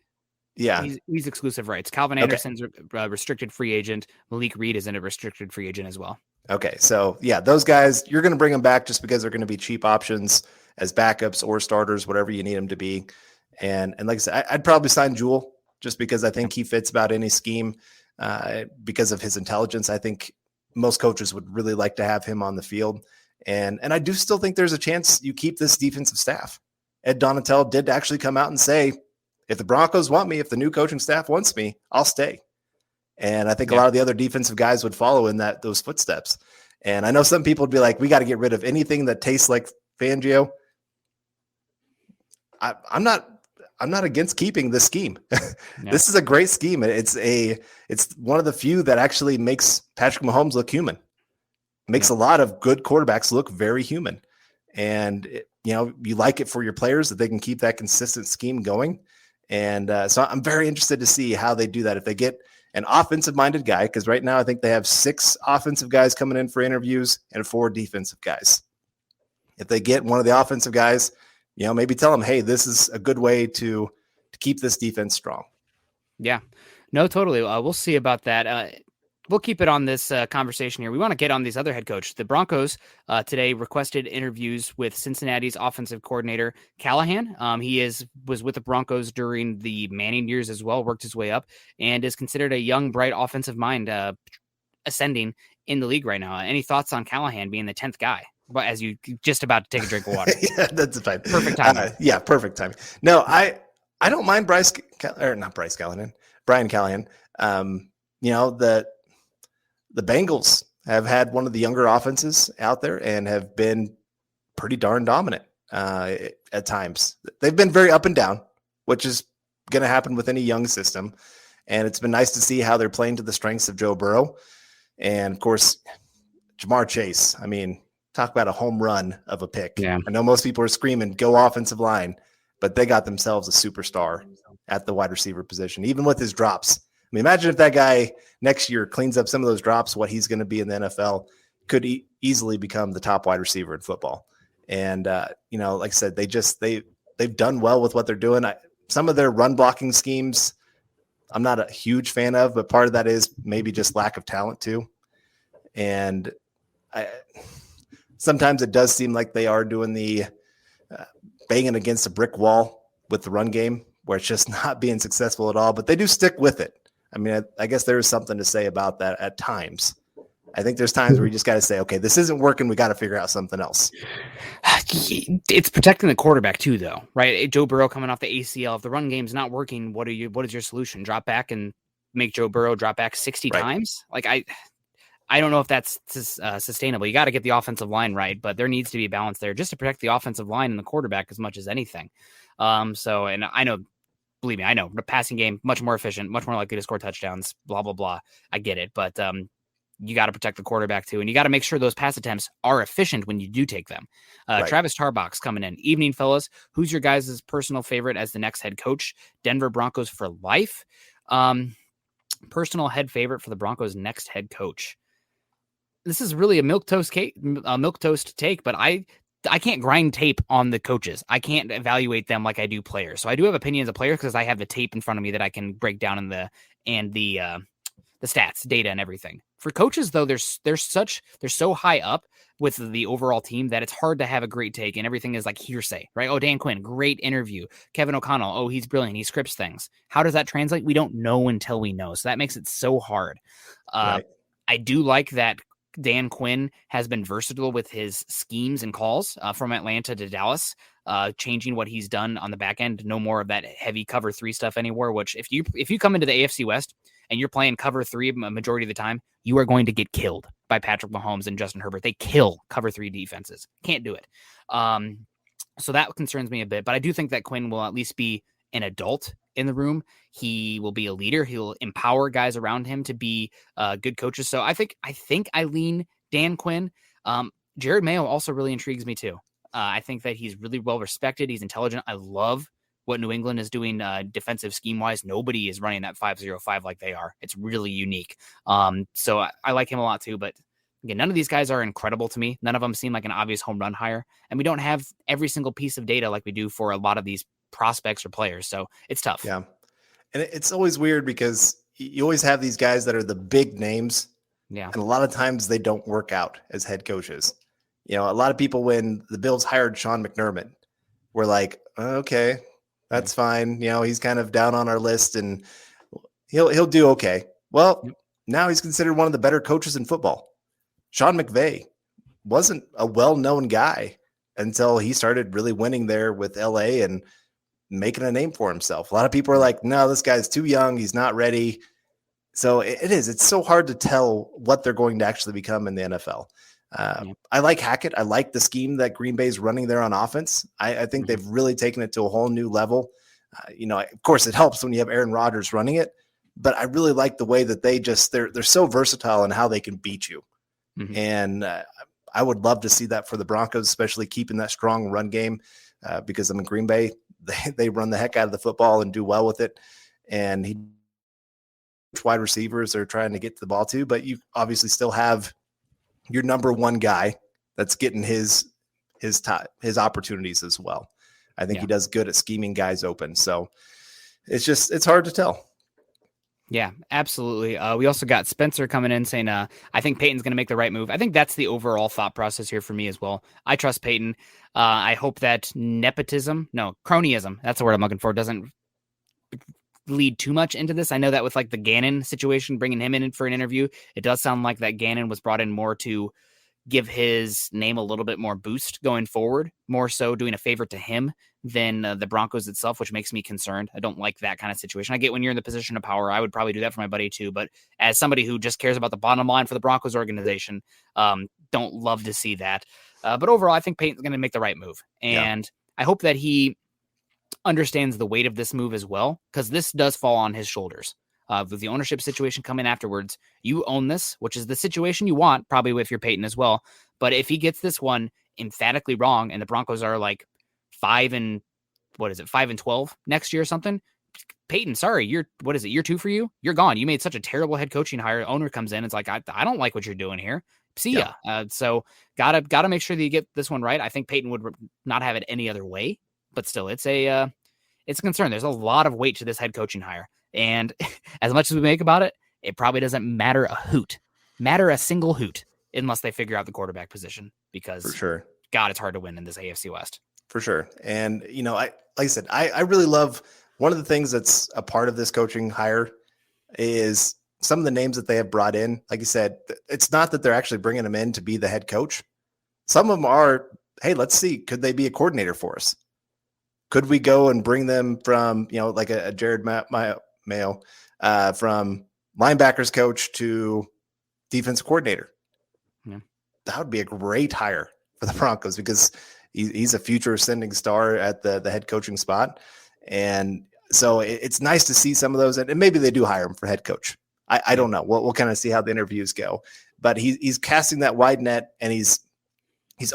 Yeah. He's exclusive rights. Calvin Anderson's a restricted free agent. Malik Reed is a restricted free agent as well. Okay. So yeah, those guys, you're going to bring them back just because they're going to be cheap options as backups or starters, whatever you need them to be. And like I said, I'd probably sign Jewel just because I think he fits about any scheme because of his intelligence. I think most coaches would really like to have him on the field. And I do still think there's a chance you keep this defensive staff. Ed Donatel did actually come out and say, if the Broncos want me, if the new coaching staff wants me, I'll stay. And I think a lot of the other defensive guys would follow in those footsteps. And I know some people would be like, we got to get rid of anything that tastes like Fangio. I'm not against keeping this scheme. This is a great scheme. It's one of the few that actually makes Patrick Mahomes look human. Makes a lot of good quarterbacks look very human. And you like it for your players that they can keep that consistent scheme going. And so I'm very interested to see how they do that. If they get an offensive-minded guy, because right now I think they have 6 offensive guys coming in for interviews and 4 defensive guys. If they get one of the offensive guys, maybe tell them, hey, this is a good way to keep this defense strong. Yeah, no, totally. We'll see about that. We'll keep it on this conversation here. We want to get on these other head coach. The Broncos today requested interviews with Cincinnati's offensive coordinator, Callahan. He was with the Broncos during the Manning years as well, worked his way up, and is considered a young, bright offensive mind ascending in the league right now. Any thoughts on Callahan being the 10th guy? But as you just about to take a drink of water. Yeah, that's fine. Perfect timing. Perfect timing. No, I don't mind Brian Callahan. The Bengals have had one of the younger offenses out there and have been pretty darn dominant at times. They've been very up and down, which is going to happen with any young system. And it's been nice to see how they're playing to the strengths of Joe Burrow. And of course, Jamar Chase. I mean, talk about a home run of a pick. Yeah. I know most people are screaming, go offensive line, but they got themselves a superstar at the wide receiver position, even with his drops. I mean, imagine if that guy next year cleans up some of those drops, what he's going to be in the NFL, could easily become the top wide receiver in football. And, like I said, they've done well with what they're doing. Some of their run blocking schemes, I'm not a huge fan of, but part of that is maybe just lack of talent too. And sometimes it does seem like they are doing the banging against a brick wall with the run game where it's just not being successful at all, but they do stick with it. I mean, I guess there is something to say about that at times. I think there's times where you just got to say, okay, this isn't working. We got to figure out something else. It's protecting the quarterback too, though, right? Joe Burrow coming off the ACL. If the run game's not working, what is your solution? Drop back and make Joe Burrow drop back 60 times? Like I don't know if that's sustainable. You got to get the offensive line right, but there needs to be a balance there just to protect the offensive line and the quarterback as much as anything. And I know, believe me, I know the passing game, much more efficient, much more likely to score touchdowns, blah, blah, blah. I get it. But you got to protect the quarterback too. And you got to make sure those pass attempts are efficient when you do take them. Travis Tarbox coming in. Evening, fellas. Who's your guys' personal favorite as the next head coach? Denver Broncos for life. Personal head favorite for the Broncos' next head coach. This is really a milquetoast take, but I can't grind tape on the coaches. I can't evaluate them like I do players. So I do have opinions of players because I have the tape in front of me that I can break down in the stats, data, and everything. For coaches, though, they're so high up with the overall team that it's hard to have a great take, and everything is like hearsay, right? Oh, Dan Quinn, great interview. Kevin O'Connell, oh, he's brilliant. He scripts things. How does that translate? We don't know until we know. So that makes it so hard. Right. I do like that Dan Quinn has been versatile with his schemes and calls from Atlanta to Dallas, changing what he's done on the back end. No more of that heavy cover 3 stuff anymore, which if you come into the AFC West and you're playing cover 3 a majority of the time, you are going to get killed by Patrick Mahomes and Justin Herbert. They kill cover 3 defenses. Can't do it. So that concerns me a bit, but I do think that Quinn will at least be an adult in the room. He will be a leader. He'll empower guys around him to be good coaches. So I think I lean Dan Quinn. Jared Mayo also really intrigues me too. I think that he's really well respected. He's intelligent. I love what New England is doing defensive scheme wise. Nobody is running that 5-0-5 like they are. It's really unique. So I like him a lot too, but again, none of these guys are incredible to me. None of them seem like an obvious home run hire. And we don't have every single piece of data like we do for a lot of these prospects or players. So it's tough. Yeah. And it's always weird because you always have these guys that are the big names. Yeah. And a lot of times they don't work out as head coaches. A lot of people, when the Bills hired Sean McDermott, were like, okay, that's fine. He's kind of down on our list and he'll do okay. Well, now he's considered one of the better coaches in football. Sean McVay wasn't a well-known guy until he started really winning there with LA and making a name for himself. A lot of people are like, no, this guy's too young. He's not ready. So it's so hard to tell what they're going to actually become in the NFL. I like Hackett. I like the scheme that Green Bay is running there on offense. I think they've really taken it to a whole new level. Of course it helps when you have Aaron Rodgers running it, but I really like the way that they're so versatile in how they can beat you. Mm-hmm. And I would love to see that for the Broncos, especially keeping that strong run game because I'm in Green Bay. They run the heck out of the football and do well with it. And wide receivers are trying to get to the ball too, but you obviously still have your number one guy that's getting his opportunities as well. I think he does good at scheming guys open. So it's hard to tell. Yeah, absolutely. We also got Spencer coming in saying, I think Peyton's going to make the right move. I think that's the overall thought process here for me as well. I trust Peyton. I hope that cronyism, that's the word I'm looking for, doesn't lead too much into this. I know that with like the Gannon situation, bringing him in for an interview, it does sound like that Gannon was brought in more to give his name a little bit more boost going forward, more so doing a favor to him than the Broncos itself, which makes me concerned. I don't like that kind of situation. I get when you're in the position of power, I would probably do that for my buddy too. But as somebody who just cares about the bottom line for the Broncos organization, don't love to see that. But overall, I think Peyton's going to make the right move. And I hope that he understands the weight of this move as well, because this does fall on his shoulders. With the ownership situation coming afterwards, you own this, which is the situation you want, probably with your Peyton as well. But if he gets this one emphatically wrong and the Broncos are like 5-12 next year or something, Peyton, sorry, year 2 for you? You're gone. You made such a terrible head coaching hire. Owner comes in. It's like, I don't like what you're doing here. See ya. So gotta make sure that you get this one right. I think Peyton would not have it any other way, but still it's a concern. There's a lot of weight to this head coaching hire. And as much as we make about it, it probably doesn't matter a single hoot unless they figure out the quarterback position, because for sure, God, it's hard to win in this AFC West. For sure. And, like I said, I really love one of the things that's a part of this coaching hire is some of the names that they have brought in. Like you said, it's not that they're actually bringing them in to be the head coach. Some of them are, hey, let's see, could they be a coordinator for us? Could we go and bring them from, like a Jared Mayo, from linebackers coach to defensive coordinator? Yeah. That would be a great hire for the Broncos because he's a future ascending star at the head coaching spot. And so it's nice to see some of those. And maybe they do hire him for head coach. I don't know. We'll kind of see how the interviews go. But he's casting that wide net, and he's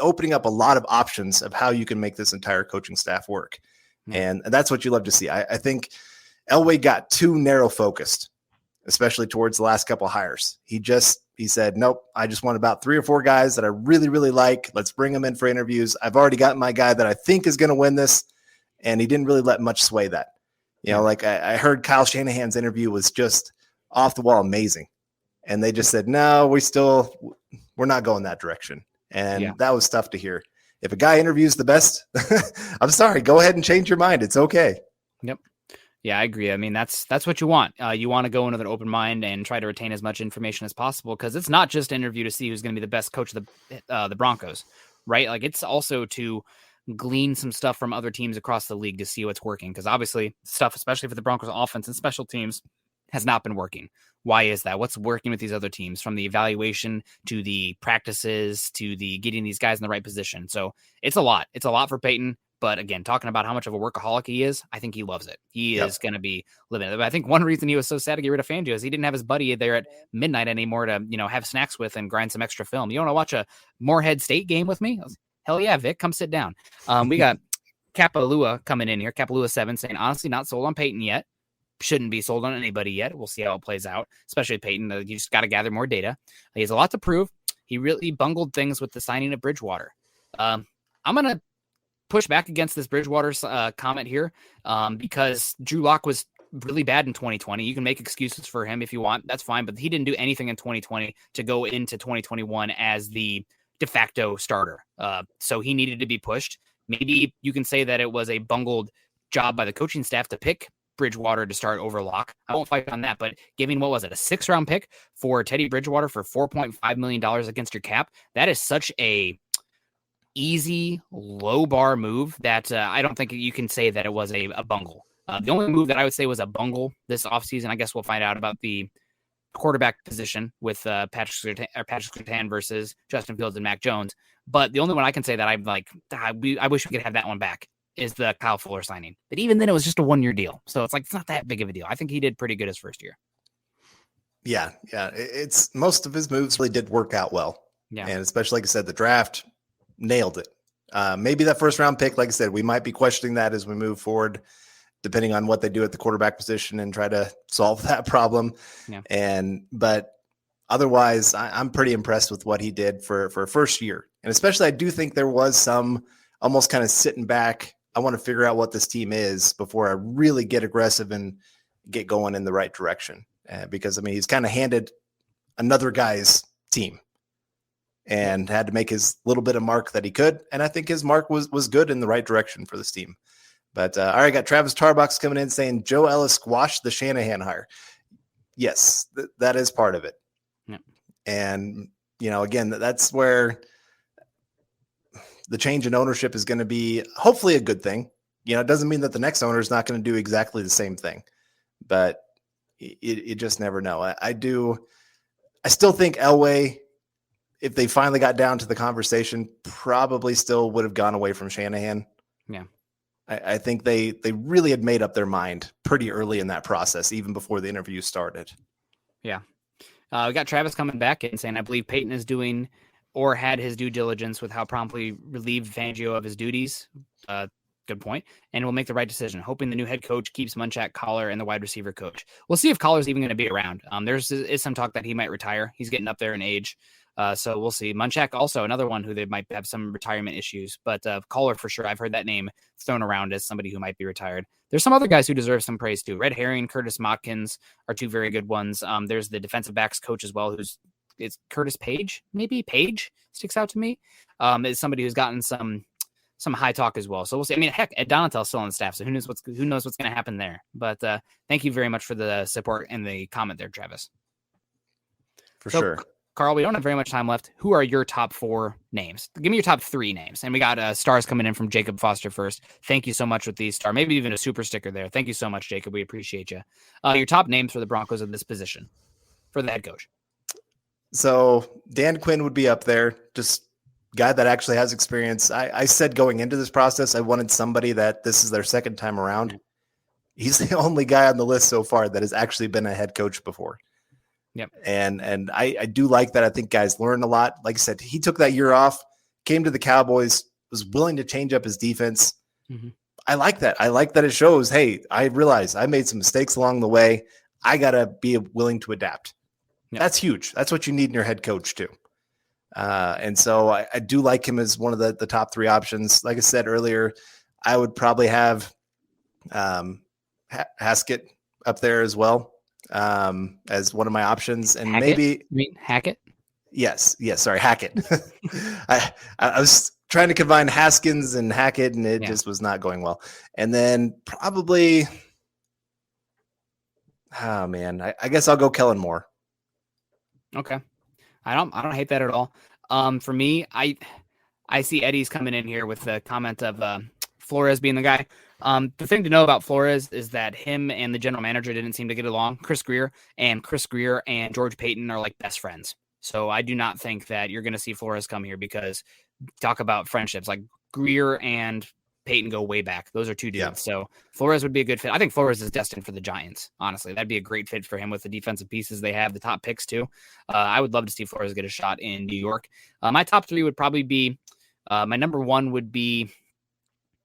opening up a lot of options of how you can make this entire coaching staff work. And that's what you love to see. I think Elway got too narrow focused, especially towards the last couple of hires. He said, nope, I just want about 3 or 4 guys that I really, really like. Let's bring them in for interviews. I've already got my guy that I think is going to win this. And he didn't really let much sway that. Like I heard Kyle Shanahan's interview was just off the wall amazing. And they just said, no, we're not going that direction. And that was tough to hear. If a guy interviews the best, I'm sorry, go ahead and change your mind. It's okay. Yep. Yeah, I agree. I mean, that's what you want. You want to go in with an open mind and try to retain as much information as possible, because it's not just an interview to see who's going to be the best coach of the Broncos, right? Like, it's also to glean some stuff from other teams across the league to see what's working, because obviously stuff, especially for the Broncos offense and special teams, has not been working. Why is that? What's working with these other teams, from the evaluation to the practices to the getting these guys in the right position? So it's a lot. It's a lot for Peyton. But again, talking about how much of a workaholic he is, I think he loves it. He is going to be living it. But I think one reason he was so sad to get rid of Fangio is he didn't have his buddy there at midnight anymore to, have snacks with and grind some extra film. You want to watch a Moorhead State game with me? Hell yeah, Vic, come sit down. We got Kapalua coming in here, Kapalua 7, saying, honestly, not sold on Peyton yet. Shouldn't be sold on anybody yet. We'll see how it plays out, especially Peyton. You just got to gather more data. He has a lot to prove. He really bungled things with the signing of Bridgewater. I'm going to push back against this Bridgewater comment here because Drew Lock was really bad in 2020. You can make excuses for him if you want. That's fine. But he didn't do anything in 2020 to go into 2021 as the de facto starter. So he needed to be pushed. Maybe you can say that it was a bungled job by the coaching staff to pick Bridgewater to start over Lock. I won't fight on that, but giving, what was it, a 6th-round pick for Teddy Bridgewater for $4.5 million against your cap, that is such a easy, low bar move that I don't think you can say that it was a bungle. The only move that I would say was a bungle this offseason, I guess we'll find out about the quarterback position with Patrick Surtain versus Justin Fields and Mac Jones. But the only one I can say that I'm like, I wish we could have that one back, is the Kyle Fuller signing. But even then, it was just a 1-year deal. So it's like, it's not that big of a deal. I think he did pretty good his first year. Yeah. It's most of his moves really did work out well. Yeah. And especially, like I said, the draft nailed it. Maybe that 1st-round pick, like I said, we might be questioning that as we move forward, depending on what they do at the quarterback position and try to solve that problem. Yeah. But otherwise, I'm pretty impressed with what he did for a first year. And especially, I do think there was some almost kind of sitting back, I want to figure out what this team is before I really get aggressive and get going in the right direction. Because, I mean, he's kind of handed another guy's team and had to make his little bit of mark that he could. And I think his mark was good in the right direction for this team. But all right, got Travis Tarbox coming in saying Joe Ellis squashed the Shanahan hire. Yes, that is part of it. Yeah. And, again, that's where the change in ownership is going to be hopefully a good thing. It doesn't mean that the next owner is not going to do exactly the same thing, but you just never know. I still think Elway, if they finally got down to the conversation, probably still would have gone away from Shanahan. Yeah. I think they really had made up their mind pretty early in that process, even before the interview started. Yeah. We got Travis coming back and saying, I believe Peyton is doing or had his due diligence with how promptly relieved Fangio of his duties. Good point. And will make the right decision, hoping the new head coach keeps Munchak, Collar, and the wide receiver coach. We'll see if Collar's even going to be around. There's some talk that he might retire. He's getting up there in age. So we'll see. Munchak also another one who they might have some retirement issues, but Collar for sure. I've heard that name thrown around as somebody who might be retired. There's some other guys who deserve some praise too. Red Herring, Curtis Motkins are 2 very good ones. There's the defensive backs coach as well, it's Curtis Page, maybe Page sticks out to me. Is somebody who's gotten some high talk as well. So we'll see. I mean, heck, Ed Donatel's still on the staff, so who knows what's going to happen there. But thank you very much for the support and the comment there, Travis. For sure. Carl, we don't have very much time left. Who are your top 4 names? Give me your top 3 names. And we got stars coming in from Jacob Foster first. Thank you so much with these stars. Maybe even a super sticker there. Thank you so much, Jacob. We appreciate you. Your top names for the Broncos of this position for the head coach. So Dan Quinn would be up there, just guy that actually has experience. I said going into this process, I wanted somebody that this is their second time around. He's the only guy on the list so far that has actually been a head coach before. Yep. And I do like that. I think guys learn a lot. Like I said, he took that year off, came to the Cowboys, was willing to change up his defense. Mm-hmm. I like that. I like that it shows, hey, I realize I made some mistakes along the way. I got to be willing to adapt. Yep. That's huge. That's what you need in your head coach too. And so I do like him as one of the top 3 options. Like I said earlier, I would probably have Haskett up there as well. as one of my options, and Hackett? maybe You mean Hackett? yes, sorry, Hackett. I was trying to combine Haskins and Hackett, and it just was not going well. And then probably, oh man, I guess I'll go Kellen Moore. Okay. I don't hate that at all. For me, I see Eddie's coming in here with the comment of Flores being the guy. The thing to know about Flores is that him and the general manager didn't seem to get along. Chris Greer and George Payton are like best friends. So I do not think that you're going to see Flores come here, because talk about friendships, like Greer and Peyton go way back. Those are two dudes. Yeah. So Flores would be a good fit. I think Flores is destined for the Giants. Honestly, that'd be a great fit for him with the defensive pieces they have, the top picks too. I would love to see Flores get a shot in New York. My top three would probably be, my number one would be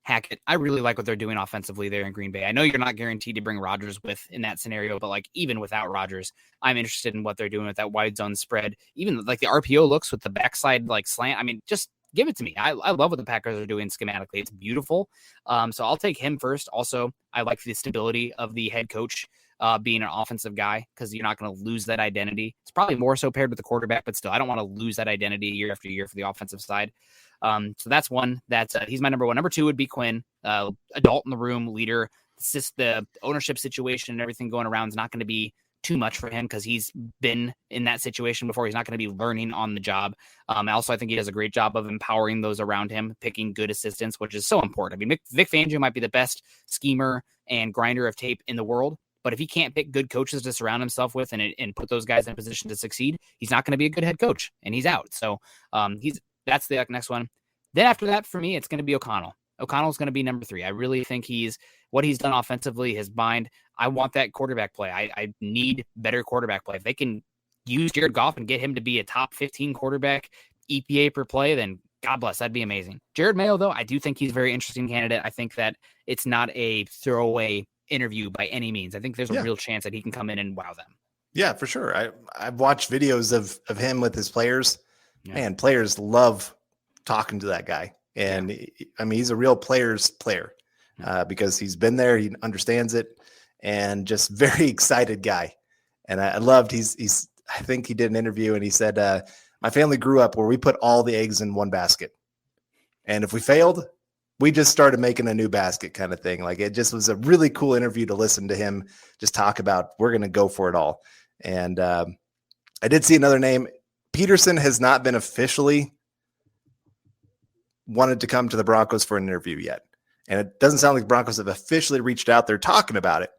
Hackett. I really like what they're doing offensively there in Green Bay. I know you're not guaranteed to bring Rodgers with in that scenario, but like even without Rodgers, I'm interested in what they're doing with that wide zone spread. Even like the RPO looks with the backside like slant. I mean, just give it to me. I love what the Packers are doing schematically. It's beautiful. So I'll take him first. Also, I like the stability of the head coach being an offensive guy, because you're not going to lose that identity. It's probably more so paired with the quarterback, but still, I don't want to lose that identity year after year for the offensive side. So that's one. That's he's my number one. Number two would be Quinn, adult in the room, leader. The ownership situation and everything going around is not going to be too much for him, because he's been in that situation before. He's not going to be learning on the job. Also, I think he does a great job of empowering those around him, picking good assistants, which is so important. I mean, Vic Fangio might be the best schemer and grinder of tape in the world, but if he can't pick good coaches to surround himself with and put those guys in a position to succeed, he's not going to be a good head coach, and he's out. So that's the next one. Then after that, for me, it's going to be O'Connell. O'Connell's going to be number three. I really think what he's done offensively, his mind. I want that quarterback play. I need better quarterback play. If they can use Jared Goff and get him to be a top 15 quarterback EPA per play, then God bless. That'd be amazing. Jared Mayo, though, I do think he's a very interesting candidate. I think that it's not a throwaway interview by any means. I think there's a real chance that he can come in and wow them. Yeah, for sure. I've watched videos of him with his players. Yeah. Man, players love talking to that guy. And I mean, he's a real player's player because he's been there. He understands it, and just very excited guy. And I loved, I think he did an interview and he said, my family grew up where we put all the eggs in one basket. And if we failed, we just started making a new basket kind of thing. Like, it just was a really cool interview to listen to him just talk about, we're going to go for it all. And I did see another name. Peterson has not been officially wanted to come to the Broncos for an interview yet. And it doesn't sound like Broncos have officially reached out. They're talking about it.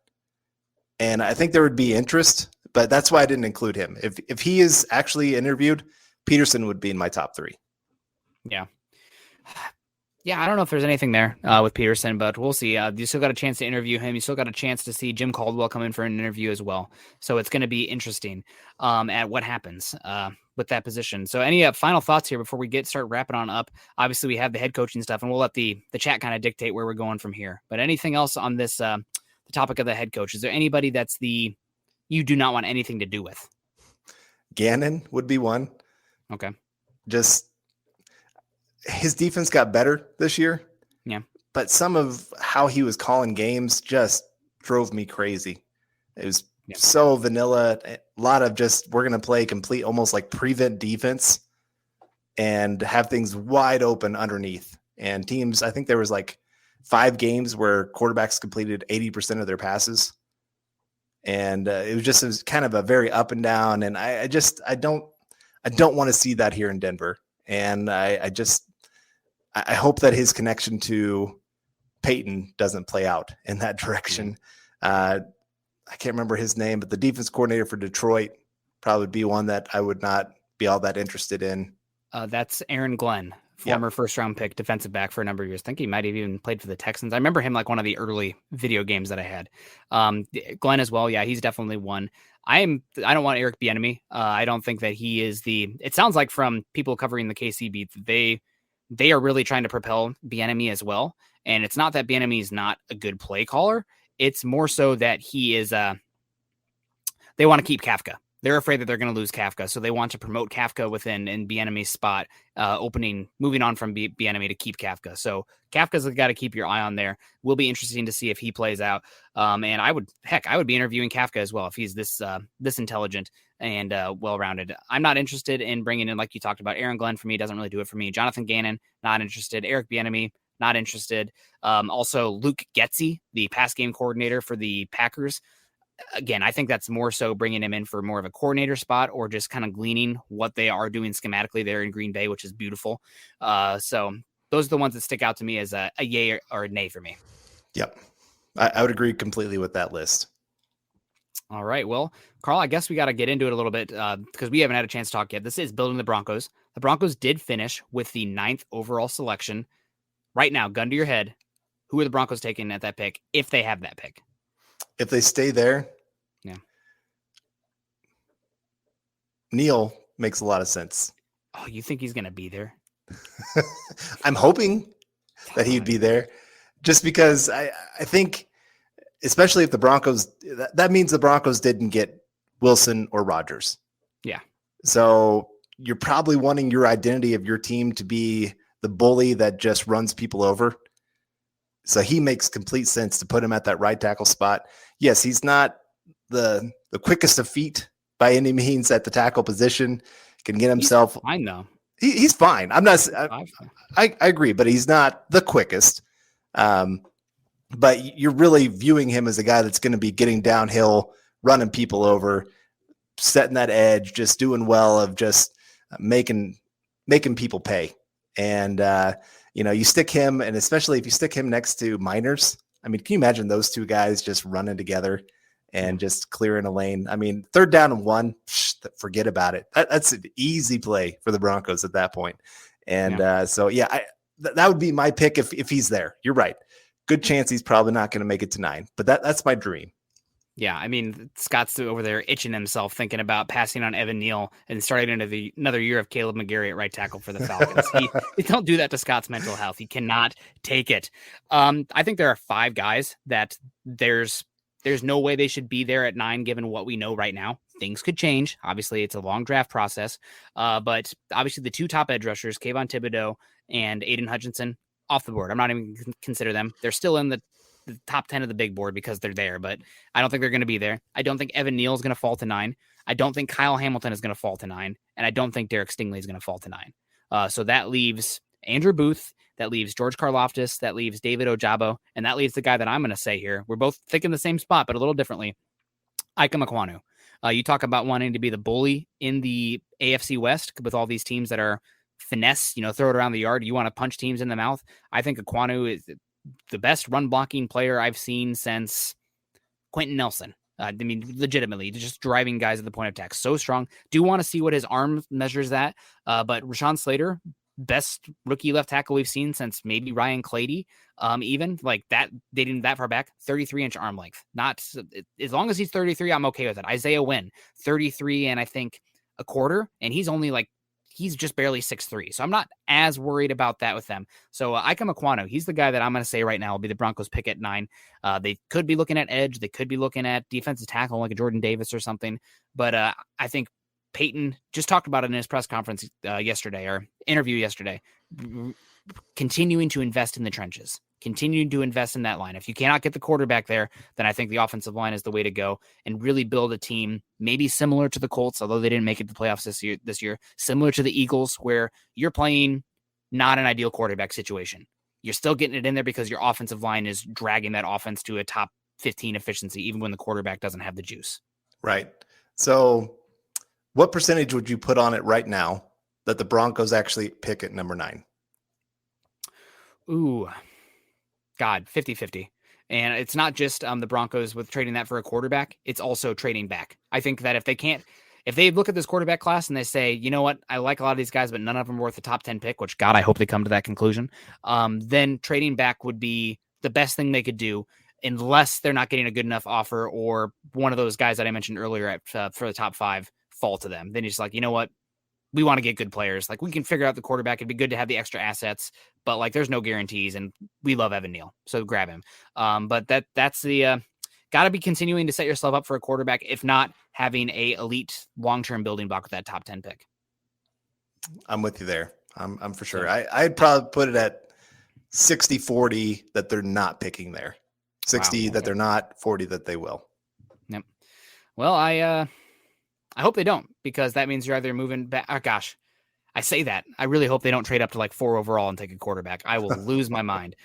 And I think there would be interest, but that's why I didn't include him. If he is actually interviewed, Peterson would be in my top three. Yeah. Yeah, I don't know if there's anything there with Peterson, but we'll see. You still got a chance to interview him. You still got a chance to see Jim Caldwell come in for an interview as well. So it's going to be interesting at what happens with that position. So any final thoughts here before we start wrapping on up? Obviously, we have the head coaching stuff, and we'll let the chat kind of dictate where we're going from here. But anything else on this the topic of the head coach? Is there anybody that's you do not want anything to do with? Gannon would be one. Okay. Just his defense got better this year. Yeah. But some of how he was calling games just drove me crazy. It was so vanilla. A lot of just, we're going to play complete, almost like prevent defense and have things wide open underneath. And teams, I think there was like 5 games where quarterbacks completed 80% of their passes. And it was kind of a very up and down. And I don't want to see that here in Denver. And I hope that his connection to Peyton doesn't play out in that direction. I can't remember his name, but the defense coordinator for Detroit probably would be one that I would not be all that interested in. That's Aaron Glenn, former first-round pick, defensive back for a number of years. I think he might have even played for the Texans. I remember him like one of the early video games that I had. Glenn as well. Yeah, he's definitely one. I don't want Eric Bieniemy. I don't think that he is it sounds like from people covering the KC beat, they are really trying to propel Bieniemy as well. And it's not that Bieniemy is not a good play caller. It's more so that he is, they want to keep Kafka. They're afraid that they're going to lose Kafka, so they want to promote Kafka within and Bieniemy's spot, moving on from Bieniemy to keep Kafka. So Kafka's got to keep your eye on there. Will be interesting to see if he plays out. And I would be interviewing Kafka as well if he's this intelligent and well-rounded. I'm not interested in bringing in, like you talked about, Aaron Glenn. For me, doesn't really do it for me. Jonathan Gannon, not interested. Eric Bieniemy, not interested. Also, Luke Getsy, the pass game coordinator for the Packers. Again, I think that's more so bringing him in for more of a coordinator spot or just kind of gleaning what they are doing schematically there in Green Bay, which is beautiful. So those are the ones that stick out to me as a yay or a nay for me. Yep. I would agree completely with that list. All right. Well, Carl, I guess we got to get into it a little bit because we haven't had a chance to talk yet. This is building the Broncos. The Broncos did finish with the 9th overall selection. Right now, gun to your head, who are the Broncos taking at that pick if they have that pick? If they stay there, yeah, Neil makes a lot of sense. Oh, you think he's going to be there? I'm hoping that he'd be there just because I think, especially if the Broncos, that means the Broncos didn't get Wilson or Rodgers. Yeah. So you're probably wanting your identity of your team to be the bully that just runs people over. So he makes complete sense to put him at that right tackle spot. Yes, he's not the quickest of feet by any means at the tackle position. Can get himself. I know. He's fine. I'm not. I agree, but he's not the quickest. But you're really viewing him as a guy that's going to be getting downhill, running people over, setting that edge, just doing well of just making people pay. And you stick him, and especially if you stick him next to Miners, I mean, can you imagine those two guys just running together and just clearing a lane? I mean, 3rd down and 1, forget about it. That's an easy play for the Broncos at that point. And that would be my pick if he's there. You're right. Good chance he's probably not going to make it to 9, but that's my dream. Yeah, I mean, Scott's over there itching himself, thinking about passing on Evan Neal and starting into another year of Caleb McGarry at right tackle for the Falcons. He don't do that to Scott's mental health. He cannot take it. I think there are 5 guys that there's no way they should be there at 9, given what we know right now. Things could change. Obviously, it's a long draft process. But obviously, the 2 top edge rushers, Kayvon Thibodeau and Aiden Hutchinson, off the board. I'm not even consider them. They're still in the top 10 of the big board because they're there, but I don't think they're going to be there. I don't think Evan Neal is going to fall to 9. I don't think Kyle Hamilton is going to fall to 9. And I don't think Derek Stingley is going to fall to 9. So that leaves Andrew Booth, that leaves George Karlaftis, that leaves David Ojabo, and that leaves the guy that I'm going to say here. We're both thinking the same spot, but a little differently. Ike Ekwonu. You talk about wanting to be the bully in the AFC West with all these teams that are finesse, throw it around the yard. You want to punch teams in the mouth. I think Ekwonu is the best run blocking player I've seen since Quentin Nelson. I mean, legitimately, just driving guys at the point of attack. So strong. Do want to see what his arm measures that. But Rashawn Slater, best rookie left tackle we've seen since maybe Ryan Clady. Even like that, dating that far back, 33-inch arm length. Not as long as he's 33, I'm okay with it. Isaiah Wynn, 33 and I think a quarter, and he's only he's just barely 6'3". So I'm not as worried about that with them. So Ike Ekwonu, he's the guy that I'm going to say right now will be the Broncos pick at 9. They could be looking at edge. They could be looking at defensive tackle like a Jordan Davis or something. But I think Peyton just talked about it in his press conference yesterday or interview yesterday, continuing to invest in the trenches, continuing to invest in that line. If you cannot get the quarterback there, then I think the offensive line is the way to go and really build a team maybe similar to the Colts, although they didn't make it to the playoffs this year, similar to the Eagles, where you're playing not an ideal quarterback situation. You're still getting it in there because your offensive line is dragging that offense to a top 15 efficiency, even when the quarterback doesn't have the juice. Right. So what percentage would you put on it right now that the Broncos actually pick at number 9? Ooh, God, 50-50. And it's not just the Broncos with trading that for a quarterback. It's also trading back. I think that if they look at this quarterback class and they say, you know what, I like a lot of these guys, but none of them are worth the top 10 pick, which God, I hope they come to that conclusion. Then trading back would be the best thing they could do unless they're not getting a good enough offer or one of those guys that I mentioned earlier for the top 5 fall to them. Then it's like, you know what? We want to get good players. Like we can figure out the quarterback. It'd be good to have the extra assets, but there's no guarantees and we love Evan Neal. So grab him. But that's the got to be continuing to set yourself up for a quarterback, if not having a elite long-term building block with that top 10 pick. I'm with you there. I'm for sure. I'd probably put it at 60-40 that they're not picking there. 60 that they're not, 40 that they will. Yep. Well, I hope they don't, because that means you're either moving back. Oh, gosh, I say that. I really hope they don't trade up to like 4 overall and take a quarterback. I will lose my mind,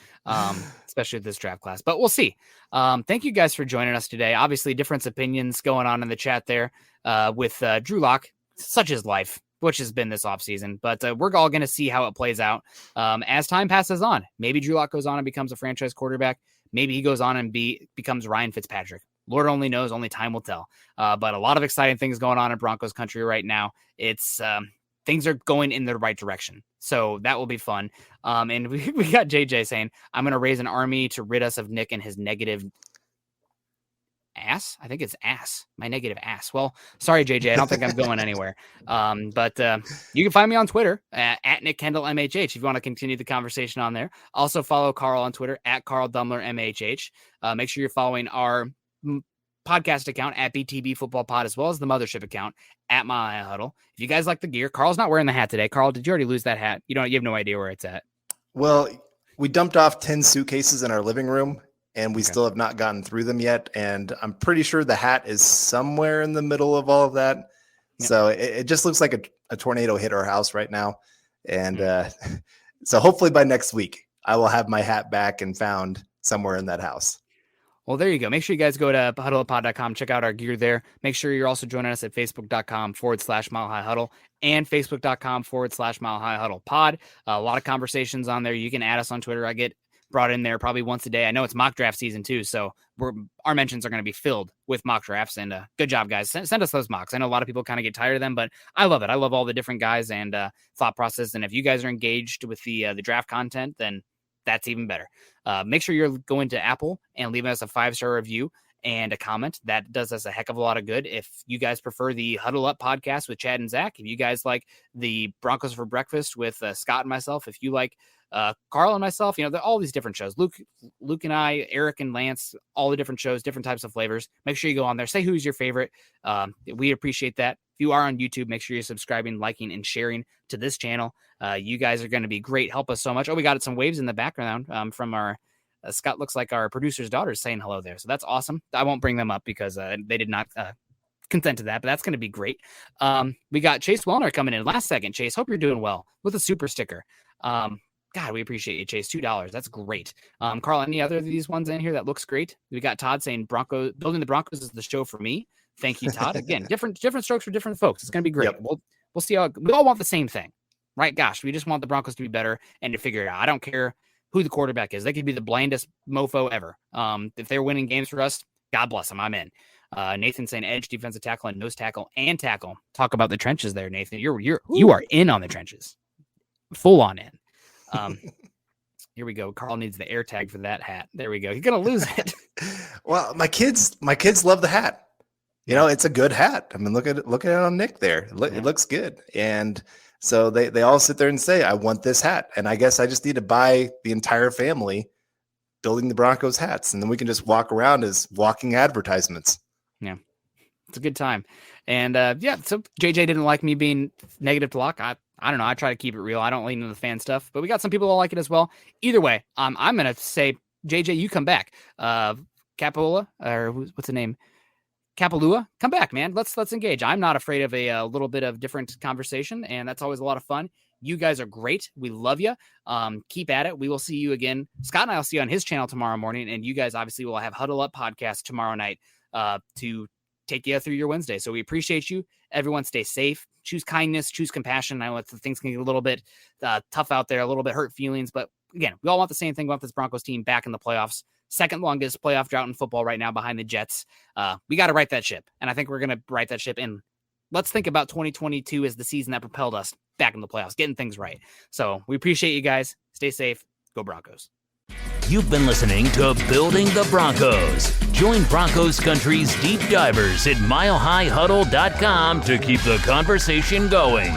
especially with this draft class. But we'll see. Thank you guys for joining us today. Obviously, different opinions going on in the chat there with Drew Lock. Such is life, which has been this offseason. But we're all going to see how it plays out as time passes on. Maybe Drew Lock goes on and becomes a franchise quarterback. Maybe he goes on and becomes Ryan Fitzpatrick. Lord only knows, only time will tell. But a lot of exciting things going on in Broncos country right now. It's things are going in the right direction. So that will be fun. And we got JJ saying, I'm going to raise an army to rid us of Nick and his negative ass. I think it's ass. My negative ass. Well, sorry, JJ. I don't think I'm going anywhere. But you can find me on Twitter at Nick Kendell MHH if you want to continue the conversation on there. Also follow Carl on Twitter at Carl Dumler MHH. Make sure you're following our podcast account at BTB Football Pod, as well as the mothership account at Mile High Huddle. If you guys like the gear, Carl's not wearing the hat today. Carl, did you already lose that hat? You have no idea where it's at. Well, we dumped off 10 suitcases in our living room, and we still have not gotten through them yet. And I'm pretty sure the hat is somewhere in the middle of all of that. Yep. So it just looks like a tornado hit our house right now. And so hopefully by next week, I will have my hat back and found somewhere in that house. Well, there you go. Make sure you guys go to huddlepod.com, check out our gear there. Make sure you're also joining us at facebook.com/Mile High Huddle and facebook.com/Mile High Huddle pod. A lot of conversations on there. You can add us on Twitter. I get brought in there probably once a day. I know it's mock draft season too, so our mentions are going to be filled with mock drafts. And good job, guys. Send us those mocks. I know a lot of people kind of get tired of them, but I love it. I love all the different guys and thought process. And if you guys are engaged with the draft content, then that's even better. Make sure you're going to Apple and leaving us a 5-star review and a comment. That does us a heck of a lot of good. If you guys prefer the Huddle Up podcast with Chad and Zach, if you guys like the Broncos for Breakfast with Scott and myself, if you like Carl and myself, they're all these different shows. Luke and I, Eric and Lance, all the different shows, different types of flavors. Make sure you go on there. Say who's your favorite. We appreciate that. If you are on YouTube, make sure you're subscribing, liking, and sharing to this channel. You guys are going to be great. Help us so much. Oh, we got some waves in the background from our Scott. Looks like our producer's daughter is saying hello there. So that's awesome. I won't bring them up because they did not consent to that, but that's going to be great. We got Chase Wellner coming in last second. Chase, hope you're doing well with a super sticker. God, we appreciate you, Chase. $2. That's great. Carl, any other of these ones in here that looks great? We got Todd saying building the Broncos is the show for me. Thank you, Todd. Again, different strokes for different folks. It's going to be great. Yep. We'll see how we all want the same thing, right? Gosh, we just want the Broncos to be better and to figure it out. I don't care who the quarterback is. They could be the blindest mofo ever. If they're winning games for us, God bless them. I'm in. Nathan saying edge, defensive tackle, and nose tackle and tackle. Talk about the trenches there, Nathan. You are in on the trenches, full on in. Here we go. Carl needs the air tag for that hat. There we go. You're gonna lose it. Well, my kids love the hat. It's a good hat. I mean, look at it on Nick there. It looks good. And so they all sit there and say, I want this hat. And I guess I just need to buy the entire family building the Broncos hats. And then we can just walk around as walking advertisements. Yeah. It's a good time. And so JJ didn't like me being negative to Lock. I don't know. I try to keep it real. I don't lean into the fan stuff, but we got some people that like it as well. Either way, I'm going to say, JJ, you come back. Capola, or what's the name? Kapalua, come back, man. Let's engage. I'm not afraid of a little bit of different conversation, and that's always a lot of fun. You guys are great. We love you. Keep at it. We will see you again. Scott and I will see you on his channel tomorrow morning, and you guys obviously will have Huddle Up podcast tomorrow night to take you through your Wednesday. So we appreciate you. Everyone stay safe. Choose kindness. Choose compassion. I know things can get a little bit tough out there, a little bit hurt feelings, but again, we all want the same thing. We want this Broncos team back in the playoffs. Second longest playoff drought in football right now behind the Jets. We got to right that ship. And I think we're going to right that ship. And let's think about 2022 as the season that propelled us back in the playoffs, getting things right. So we appreciate you guys. Stay safe. Go Broncos. You've been listening to Building the Broncos. Join Broncos Country's deep divers at milehighhuddle.com to keep the conversation going.